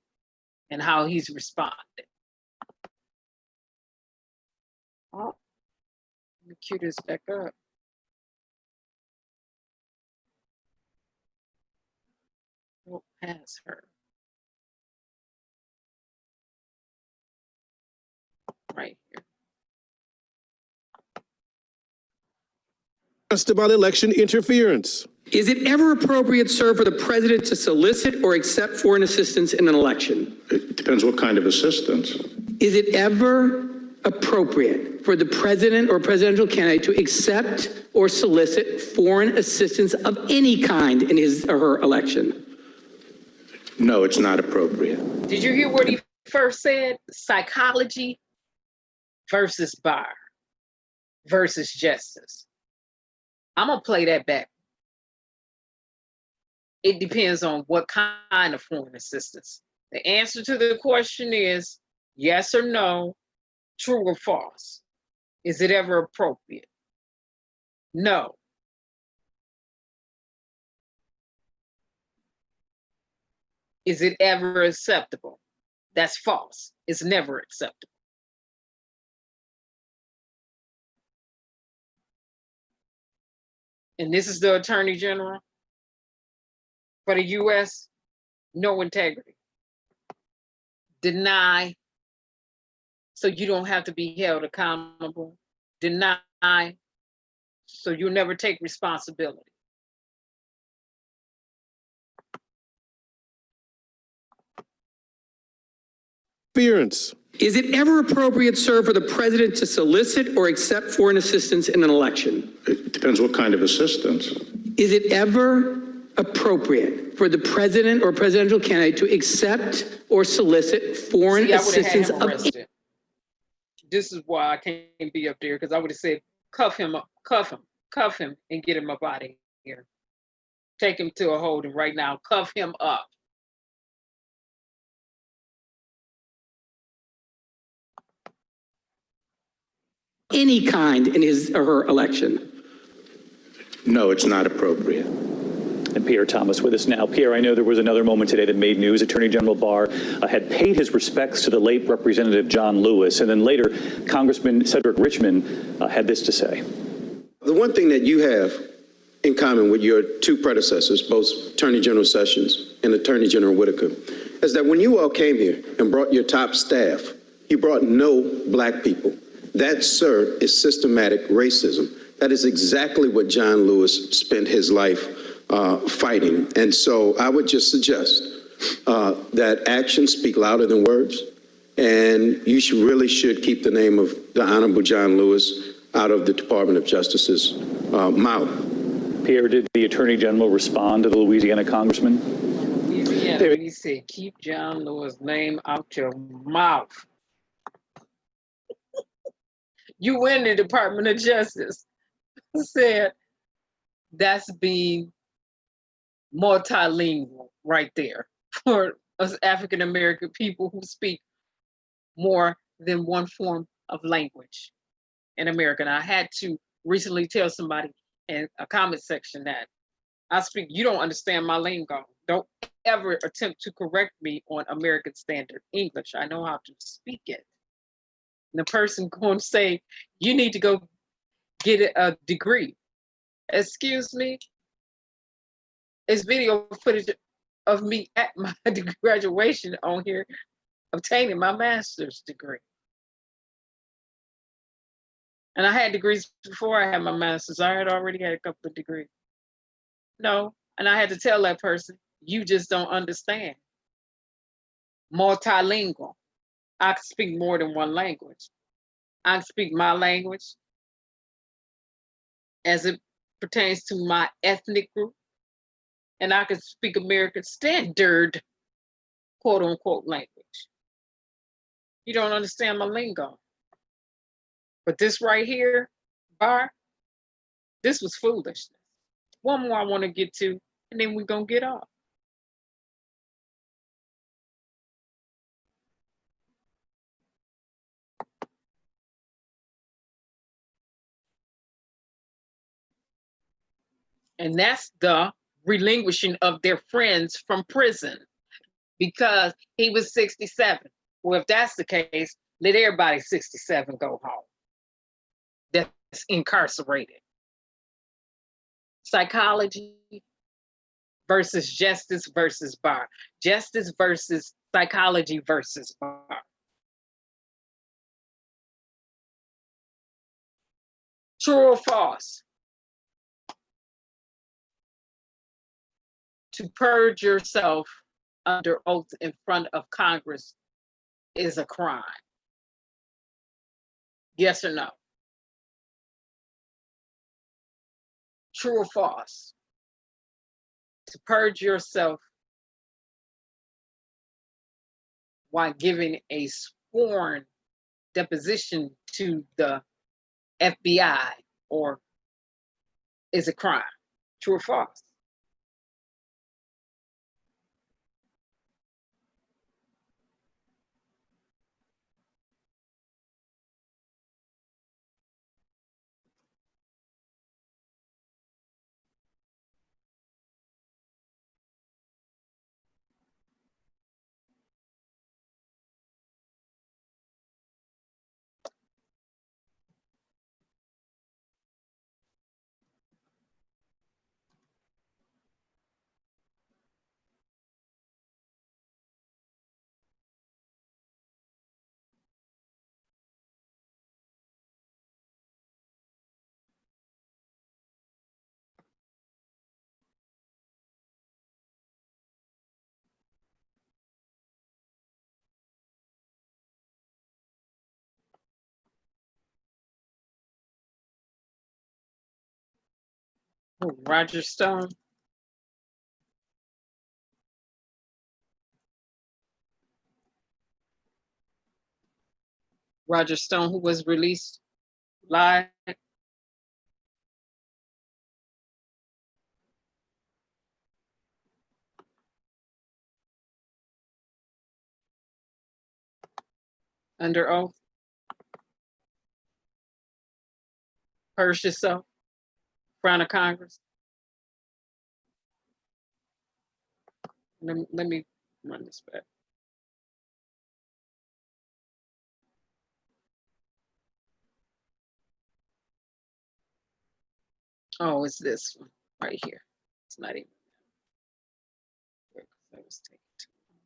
and how he's responded. Oh, let me cue this back up. Go past her. Right here. Asked about election interference. Is it ever appropriate, sir, for the president to solicit or accept foreign assistance in an election? It depends what kind of assistance. Is it ever appropriate for the president or presidential candidate to accept or solicit foreign assistance of any kind in his or her election? No, it's not appropriate. Did you hear what he first said? Psychology versus Barr versus justice. I'm gonna play that back. It depends on what kind of foreign assistance. The answer to the question is yes or no, true or false. Is it ever appropriate? No. Is it ever acceptable? That's false. It's never acceptable. And this is the Attorney General for the US, no integrity. Deny, so you don't have to be held accountable. Deny, so you'll never take responsibility. Interference. Is it ever appropriate, sir, for the president to solicit or accept foreign assistance in an election? It depends what kind of assistance. Is it ever appropriate for the president or presidential candidate to accept or solicit foreign assistance of? This is why I can't be up there, because I would have said, cuff him up, cuff him, and get him up out of here. Take him to a holding right now, cuff him up. Any kind in his or her election? No, it's not appropriate. And Pierre Thomas with us now. Pierre, I know there was another moment today that made news. Attorney General Barr had paid his respects to the late Representative John Lewis, and then later Congressman Cedric Richmond had this to say. The one thing that you have in common with your two predecessors, both Attorney General Sessions and Attorney General Whitaker, is that when you all came here and brought your top staff, you brought no black people. That, sir, is systematic racism. That is exactly what John Lewis spent his life fighting. And so I would just suggest that actions speak louder than words. And you should keep the name of the Honorable John Lewis out of the Department of Justice's mouth. Pierre, did the Attorney General respond to the Louisiana congressman? Louisiana, he said, keep John Lewis' name out your mouth. You in the Department of Justice said that's being multilingual right there for us African American people who speak more than one form of language in America. And I had to recently tell somebody in a comment section that I speak, you don't understand my lingo. Don't ever attempt to correct me on American Standard English. I know how to speak it. And the person going to say, you need to go get a degree. Excuse me? It's video footage of me at my graduation on here, obtaining my master's degree. And I had degrees before I had my master's. I had already had a couple of degrees. No, and I had to tell that person, you just don't understand. Multilingual. I can speak more than one language. I can speak my language as it pertains to my ethnic group, and I can speak American Standard, quote unquote, language. You don't understand my lingo. But this right here, Barr, this was foolishness. One more I want to get to, and then we're going to get off. And that's the relinquishing of their friends from prison. because he was 67. Well, if that's the case, let everybody 67 go home that's incarcerated. Psychology versus justice versus Barr. Justice versus psychology versus Barr. True or false? To purge yourself under oath in front of Congress is a crime. Yes or no? True or false? To purge yourself while giving a sworn deposition to the FBI or is a crime. True or false? Oh, Roger Stone. Roger Stone, who was released live. Under oath. Purge yourself in front of Congress. Let me run this back. Oh, it's this one right here. It's not even. That was taken too long.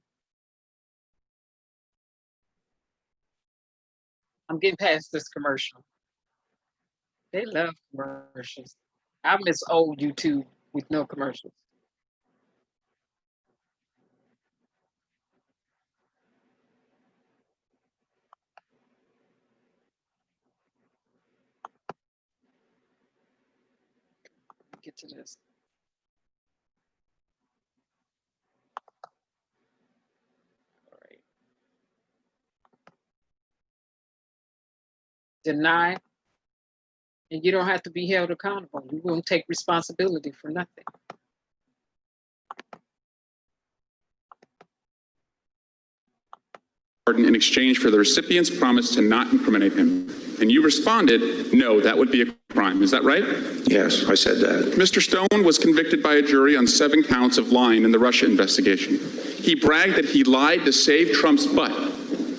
I'm getting past this commercial. They love commercials. I miss old YouTube with no commercials. Get to this. All right. Deny, and you don't have to be held accountable. You won't take responsibility for nothing. In exchange for the recipient's promise to not incriminate him. And you responded, no, that would be a crime. Is that right? Yes, I said that. Mr. Stone was convicted by a jury on 7 counts of lying in the Russia investigation. He bragged that he lied to save Trump's butt.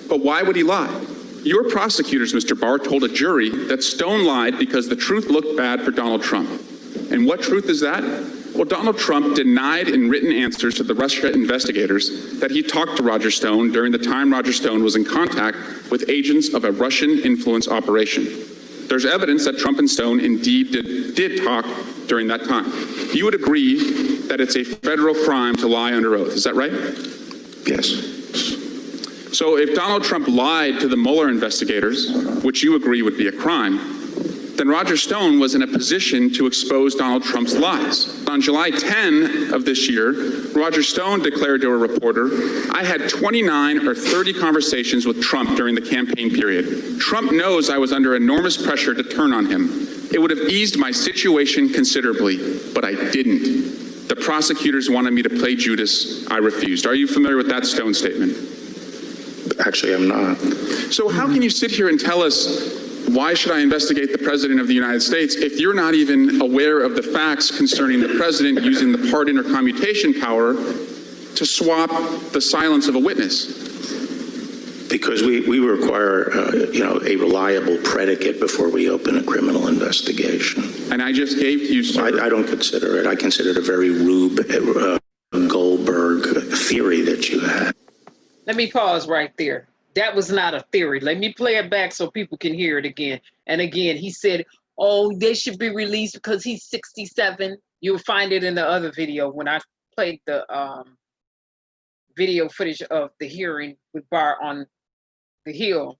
But why would he lie? Your prosecutors, Mr. Barr, told a jury that Stone lied because the truth looked bad for Donald Trump. And what truth is that? Well, Donald Trump denied in written answers to the Russia investigators that he talked to Roger Stone during the time Roger Stone was in contact with agents of a Russian influence operation. There's evidence that Trump and Stone indeed did talk during that time. You would agree that it's a federal crime to lie under oath, is that right? Yes. So if Donald Trump lied to the Mueller investigators, which you agree would be a crime, then Roger Stone was in a position to expose Donald Trump's lies. On July 10 of this year, Roger Stone declared to a reporter, I had 29 or 30 conversations with Trump during the campaign period. Trump knows I was under enormous pressure to turn on him. It would have eased my situation considerably, but I didn't. The prosecutors wanted me to play Judas. I refused. Are you familiar with that Stone statement? Actually, I'm not. So how can you sit here and tell us, why should I investigate the President of the United States if you're not even aware of the facts concerning the President using the pardon or commutation power to swap the silence of a witness? Because we require, a reliable predicate before we open a criminal investigation. And I just gave to you, sir. I don't consider it. I consider it a very Rube Goldberg theory that you had. Let me pause right there. That was not a theory. Let me play it back so people can hear it again. And again, he said, oh, they should be released because he's 67. You'll find it in the other video when I played the video footage of the hearing with Barr on the Hill,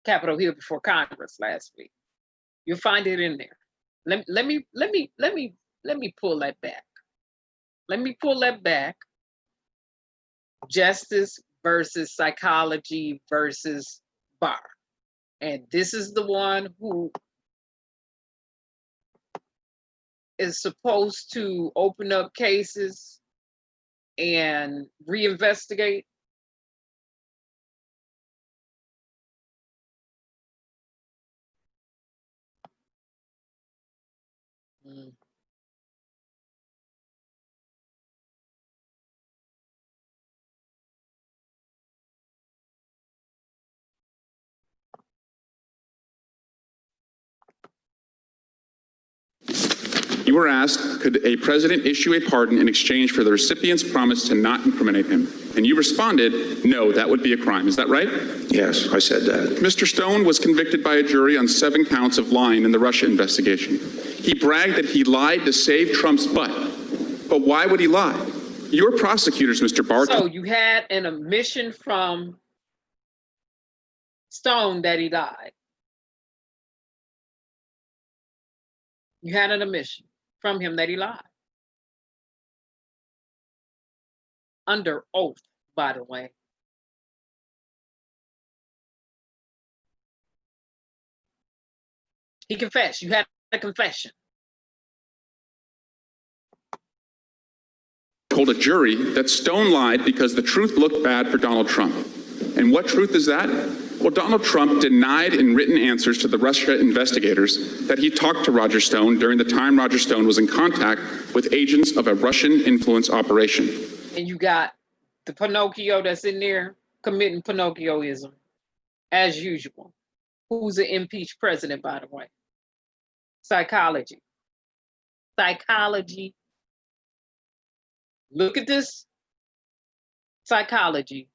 Capitol Hill before Congress last week. You'll find it in there. Let me pull that back. Let me pull that back. Justice versus psychology versus Barr. And this is the one who is supposed to open up cases and reinvestigate. You were asked, could a president issue a pardon in exchange for the recipient's promise to not incriminate him? And you responded, no, that would be a crime. Is that right? Yes, I said that. Mr. Stone was convicted by a jury on 7 counts of lying in the Russia investigation. He bragged that he lied to save Trump's butt. But why would he lie? Your prosecutors, Mr. Barr. So you had an admission from Stone that he lied. You had an admission from him that he lied. Under oath, by the way. He confessed. You had a confession. Told a jury that Stone lied because the truth looked bad for Donald Trump. And what truth is that? Well, Donald Trump denied in written answers to the Russia investigators that he talked to Roger Stone during the time Roger Stone was in contact with agents of a Russian influence operation. And you got the Pinocchio that's in there committing Pinocchioism, as usual. Who's an impeached president, by the way? Psychology. Psychology. Look at this psychology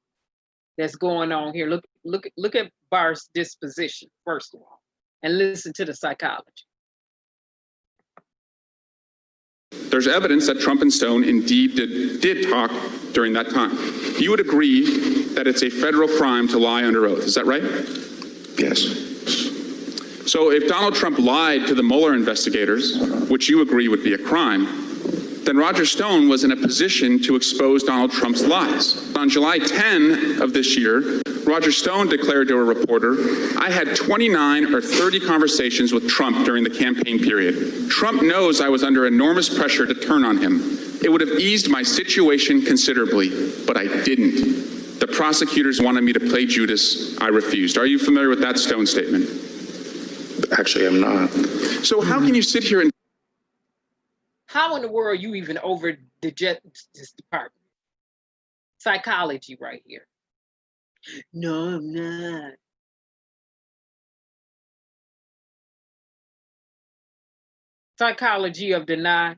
that's going on here. Look at Barr's disposition, first of all, and listen to the psychology. There's evidence that Trump and Stone indeed did talk during that time. You would agree that it's a federal crime to lie under oath, is that right? Yes. So if Donald Trump lied to the Mueller investigators, which you agree would be a crime, then Roger Stone was in a position to expose Donald Trump's lies. On July 10 of this year, Roger Stone declared to a reporter, I had 29 or 30 conversations with Trump during the campaign period. Trump knows I was under enormous pressure to turn on him. It would have eased my situation considerably, but I didn't. The prosecutors wanted me to play Judas. I refused. Are you familiar with that Stone statement? Actually, I'm not. So how can you sit here and How in the world are you even over the Justice Department? Psychology right here. No, I'm not. Psychology of deny,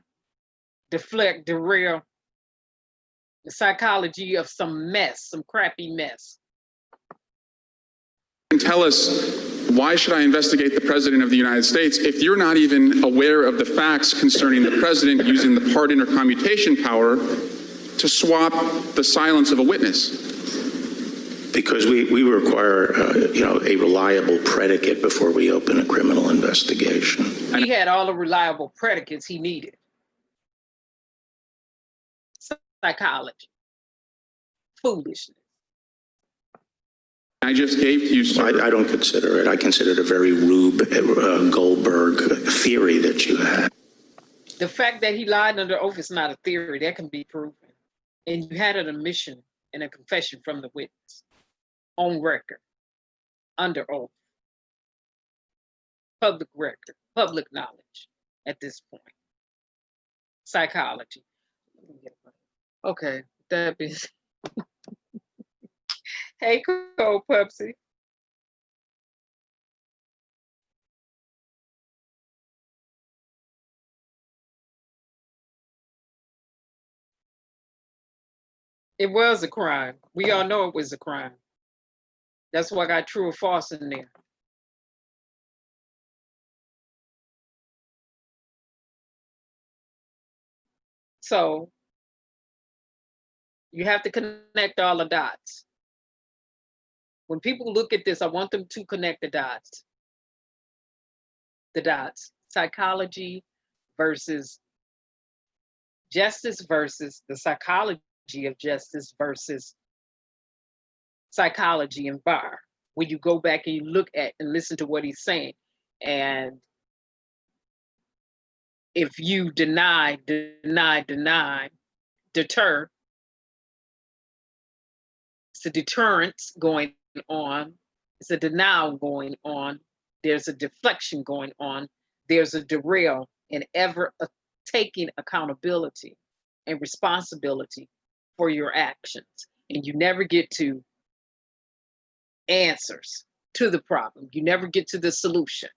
deflect, derail. The psychology of some mess, some crappy mess. tell us, why should I investigate the President of the United States if you're not even aware of the facts concerning the President using the pardon or commutation power to swap the silence of a witness? Because we require, a reliable predicate before we open a criminal investigation. He had all the reliable predicates he needed. Psychology. Foolishness. I just gave to you, sir. I don't consider it. I consider it a very Rube Goldberg theory that you had. The fact that he lied under oath is not a theory. That can be proven. And you had an admission and a confession from the witness on record, under oath. Public record, public knowledge at this point. Psychology. Okay, That be. Hey, Cold Pepsi. It was a crime. We all know it was a crime. That's why I got true or false in there. So you have to connect all the dots. When people look at this, I want them to connect the dots. The dots. Psychology versus justice versus the psychology of justice versus psychology and Barr. When you go back and you look at and listen to what he's saying. And if you deny, deter, it's a deterrence going on, it's a denial going on, there's a deflection going on, there's a derail in ever taking accountability and responsibility for your actions. And you never get to answers to the problem. You never get to the solution.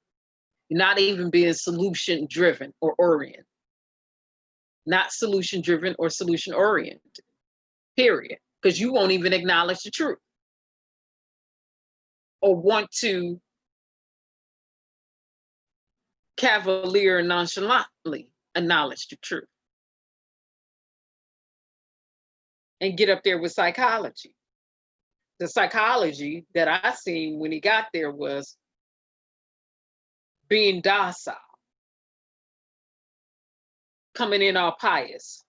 You're not even being solution driven or oriented. Not solution driven or solution oriented, period. Because you won't even acknowledge the truth or want to cavalier and nonchalantly acknowledge the truth and get up there with psychology. The psychology that I seen when he got there was being docile, coming in all pious,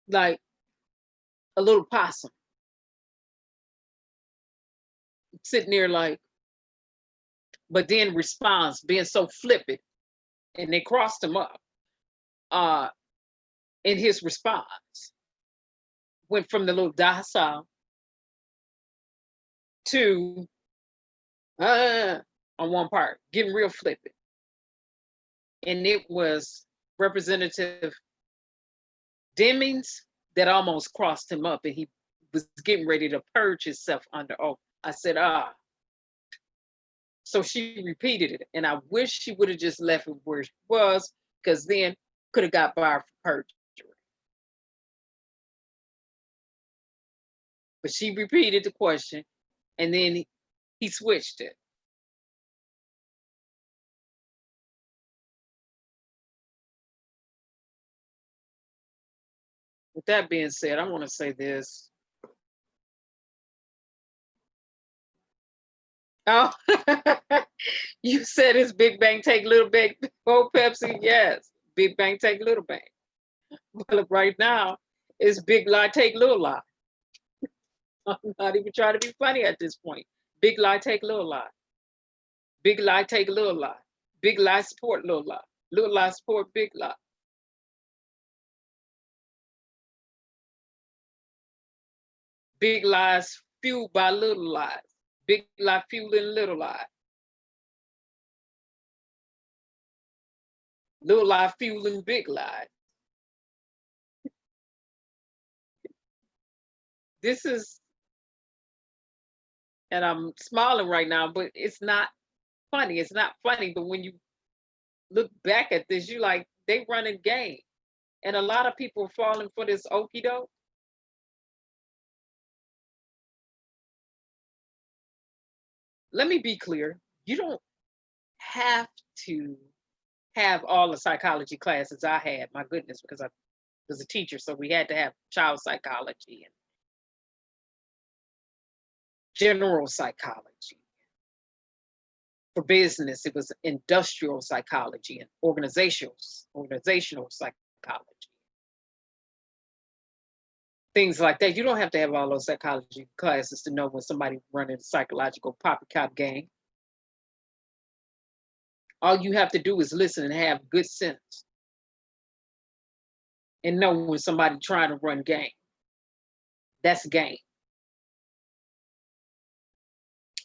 like a little possum, sitting there like, but then responds, being so flippant, and they crossed him up in his response. Went from the little docile to on one part, getting real flippant. And it was Representative Demings that almost crossed him up, and he was getting ready to purge himself under oath. I said, So she repeated it, and I wish she would have just left it where it was, because then could have got barred for perjury. But she repeated the question, and then he switched it. With that being said, I want to say this. Oh, you said it's Big Bang take Little Bang. Oh, Pepsi, yes. Big Bang take Little Bang. Well, right now, it's Big Lie take Little Lie. I'm not even trying to be funny at this point. Big lie take little lie. Big lie take little lie. Big lie support little lie. Little lie support big lie. Big lies fueled by little lies. Big lie fueling little lie. Little lie fueling big lie. This is, and I'm smiling right now, but it's not funny. It's not funny, but when you look back at this, you like, they running game. And a lot of people are falling for this okie doke. Let me be clear. You don't have to have all the psychology classes I had, my goodness, because I was a teacher, so we had to have child psychology and general psychology. For business, it was industrial psychology and organizational psychology. Things like that. You don't have to have all those psychology classes to know when somebody's running a psychological poppycock game. All you have to do is listen and have good sense. And know when somebody's trying to run game. That's game.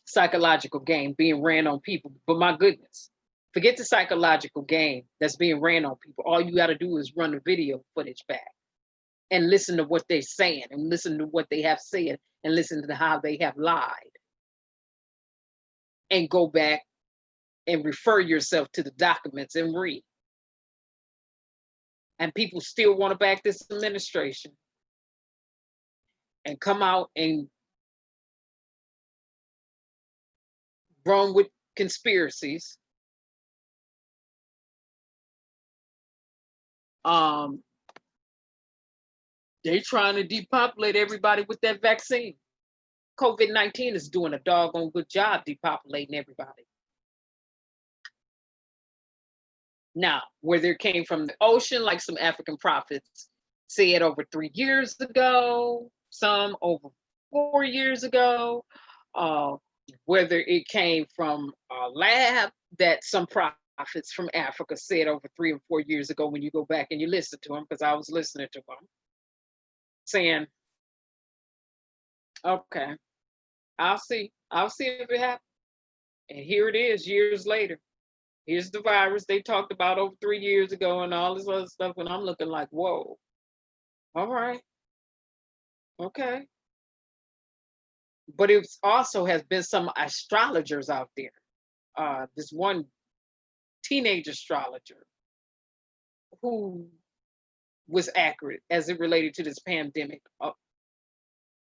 Psychological game being ran on people, but my goodness, Forget the psychological game that's being ran on people. All you got to do is run the video footage back and listen to what they're saying and listen to what they have said and listen to how they have lied. And go back and refer yourself to the documents and read. And people still want to back this administration and come out and run with conspiracies. They trying to depopulate everybody with that vaccine. COVID-19 is doing a doggone good job depopulating everybody. Now, whether it came from the ocean, like some African prophets said over 3 years ago, some over 4 years ago, whether it came from a lab that some prophets from Africa said over 3 or 4 years ago, when you go back and you listen to them, because I was listening to them, saying, okay, I'll see if it happens. And here it is years later. Here's the virus they talked about over 3 years ago and all this other stuff. And I'm looking like, whoa, all right, okay. But it also has been some astrologers out there. This one teenage astrologer who was accurate as it related to this pandemic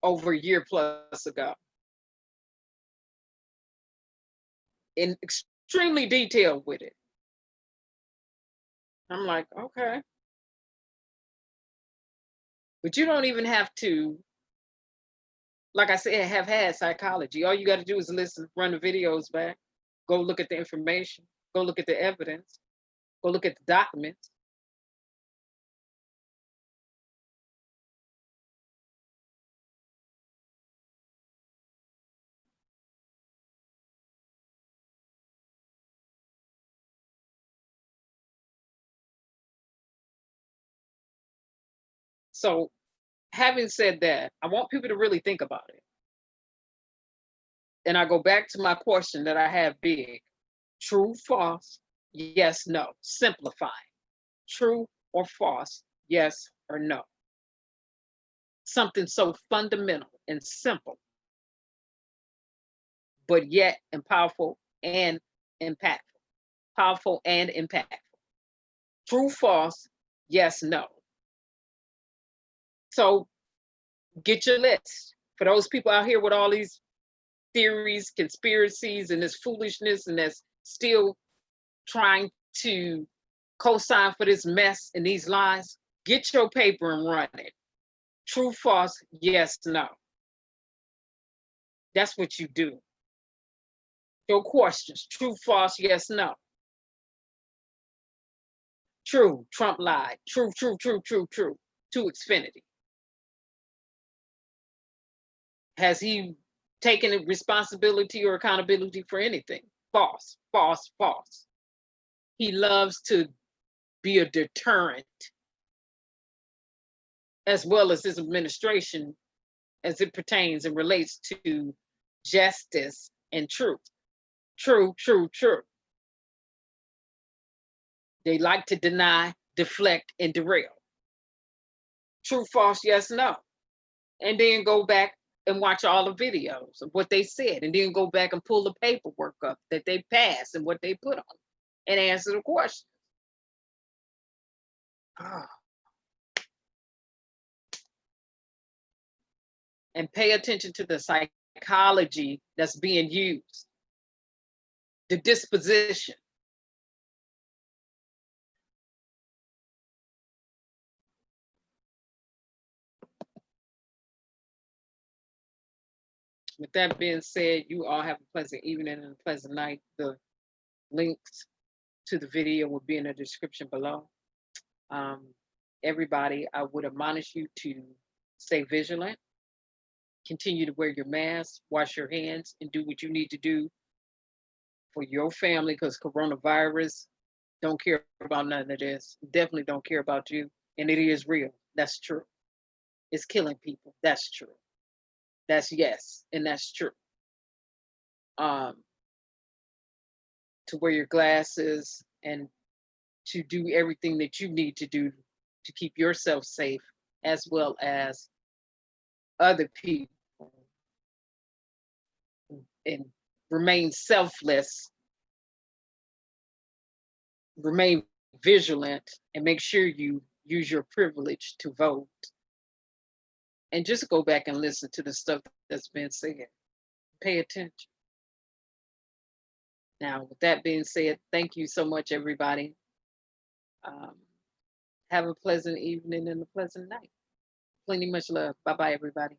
over a year plus ago. And extremely detailed with it. I'm like, okay. But you don't even have to, like I said, have had psychology. All you got to do is listen, run the videos back, go look at the information, go look at the evidence, go look at the documents. So having said that, I want people to really think about it. And I go back to my question that I have big. True, false, yes, no. Simplifying. True or false, yes or no. Something so fundamental and simple, but yet powerful and impactful. Powerful and impactful. True, false, yes, no. So get your list. For those people out here with all these theories, conspiracies, and this foolishness, and that's still trying to co-sign for this mess and these lies, get your paper and run it. True, false, yes, no. That's what you do. Your questions, true, false, yes, no. True, Trump lied. True, true, true, true, true, to Xfinity. Has he taken responsibility or accountability for anything? False, false, false. He loves to be a deterrent, as well as his administration, as it pertains and relates to justice and truth. True, true, true. They like to deny, deflect, and derail. True, false, yes, no. And then go back and watch all the videos of what they said, and then go back and pull the paperwork up that they passed and what they put on, and answer the question. And pay attention to the psychology that's being used, the disposition. With that being said, you all have a pleasant evening and a pleasant night. The links to the video will be in the description below. Everybody, I would admonish you to stay vigilant, continue to wear your mask, wash your hands, and do what you need to do for your family, because coronavirus don't care about none of this. Definitely don't care about you. And it is real. That's true. It's killing people. That's true. That's yes, and that's true. to wear your glasses and to do everything that you need to do to keep yourself safe as well as other people, and remain selfless, remain vigilant, and make sure you use your privilege to vote. And just go back and listen to the stuff that's been said. Pay attention. Now, with that being said, thank you so much, everybody. Have a pleasant evening and a pleasant night. Plenty much love. Bye-bye, everybody.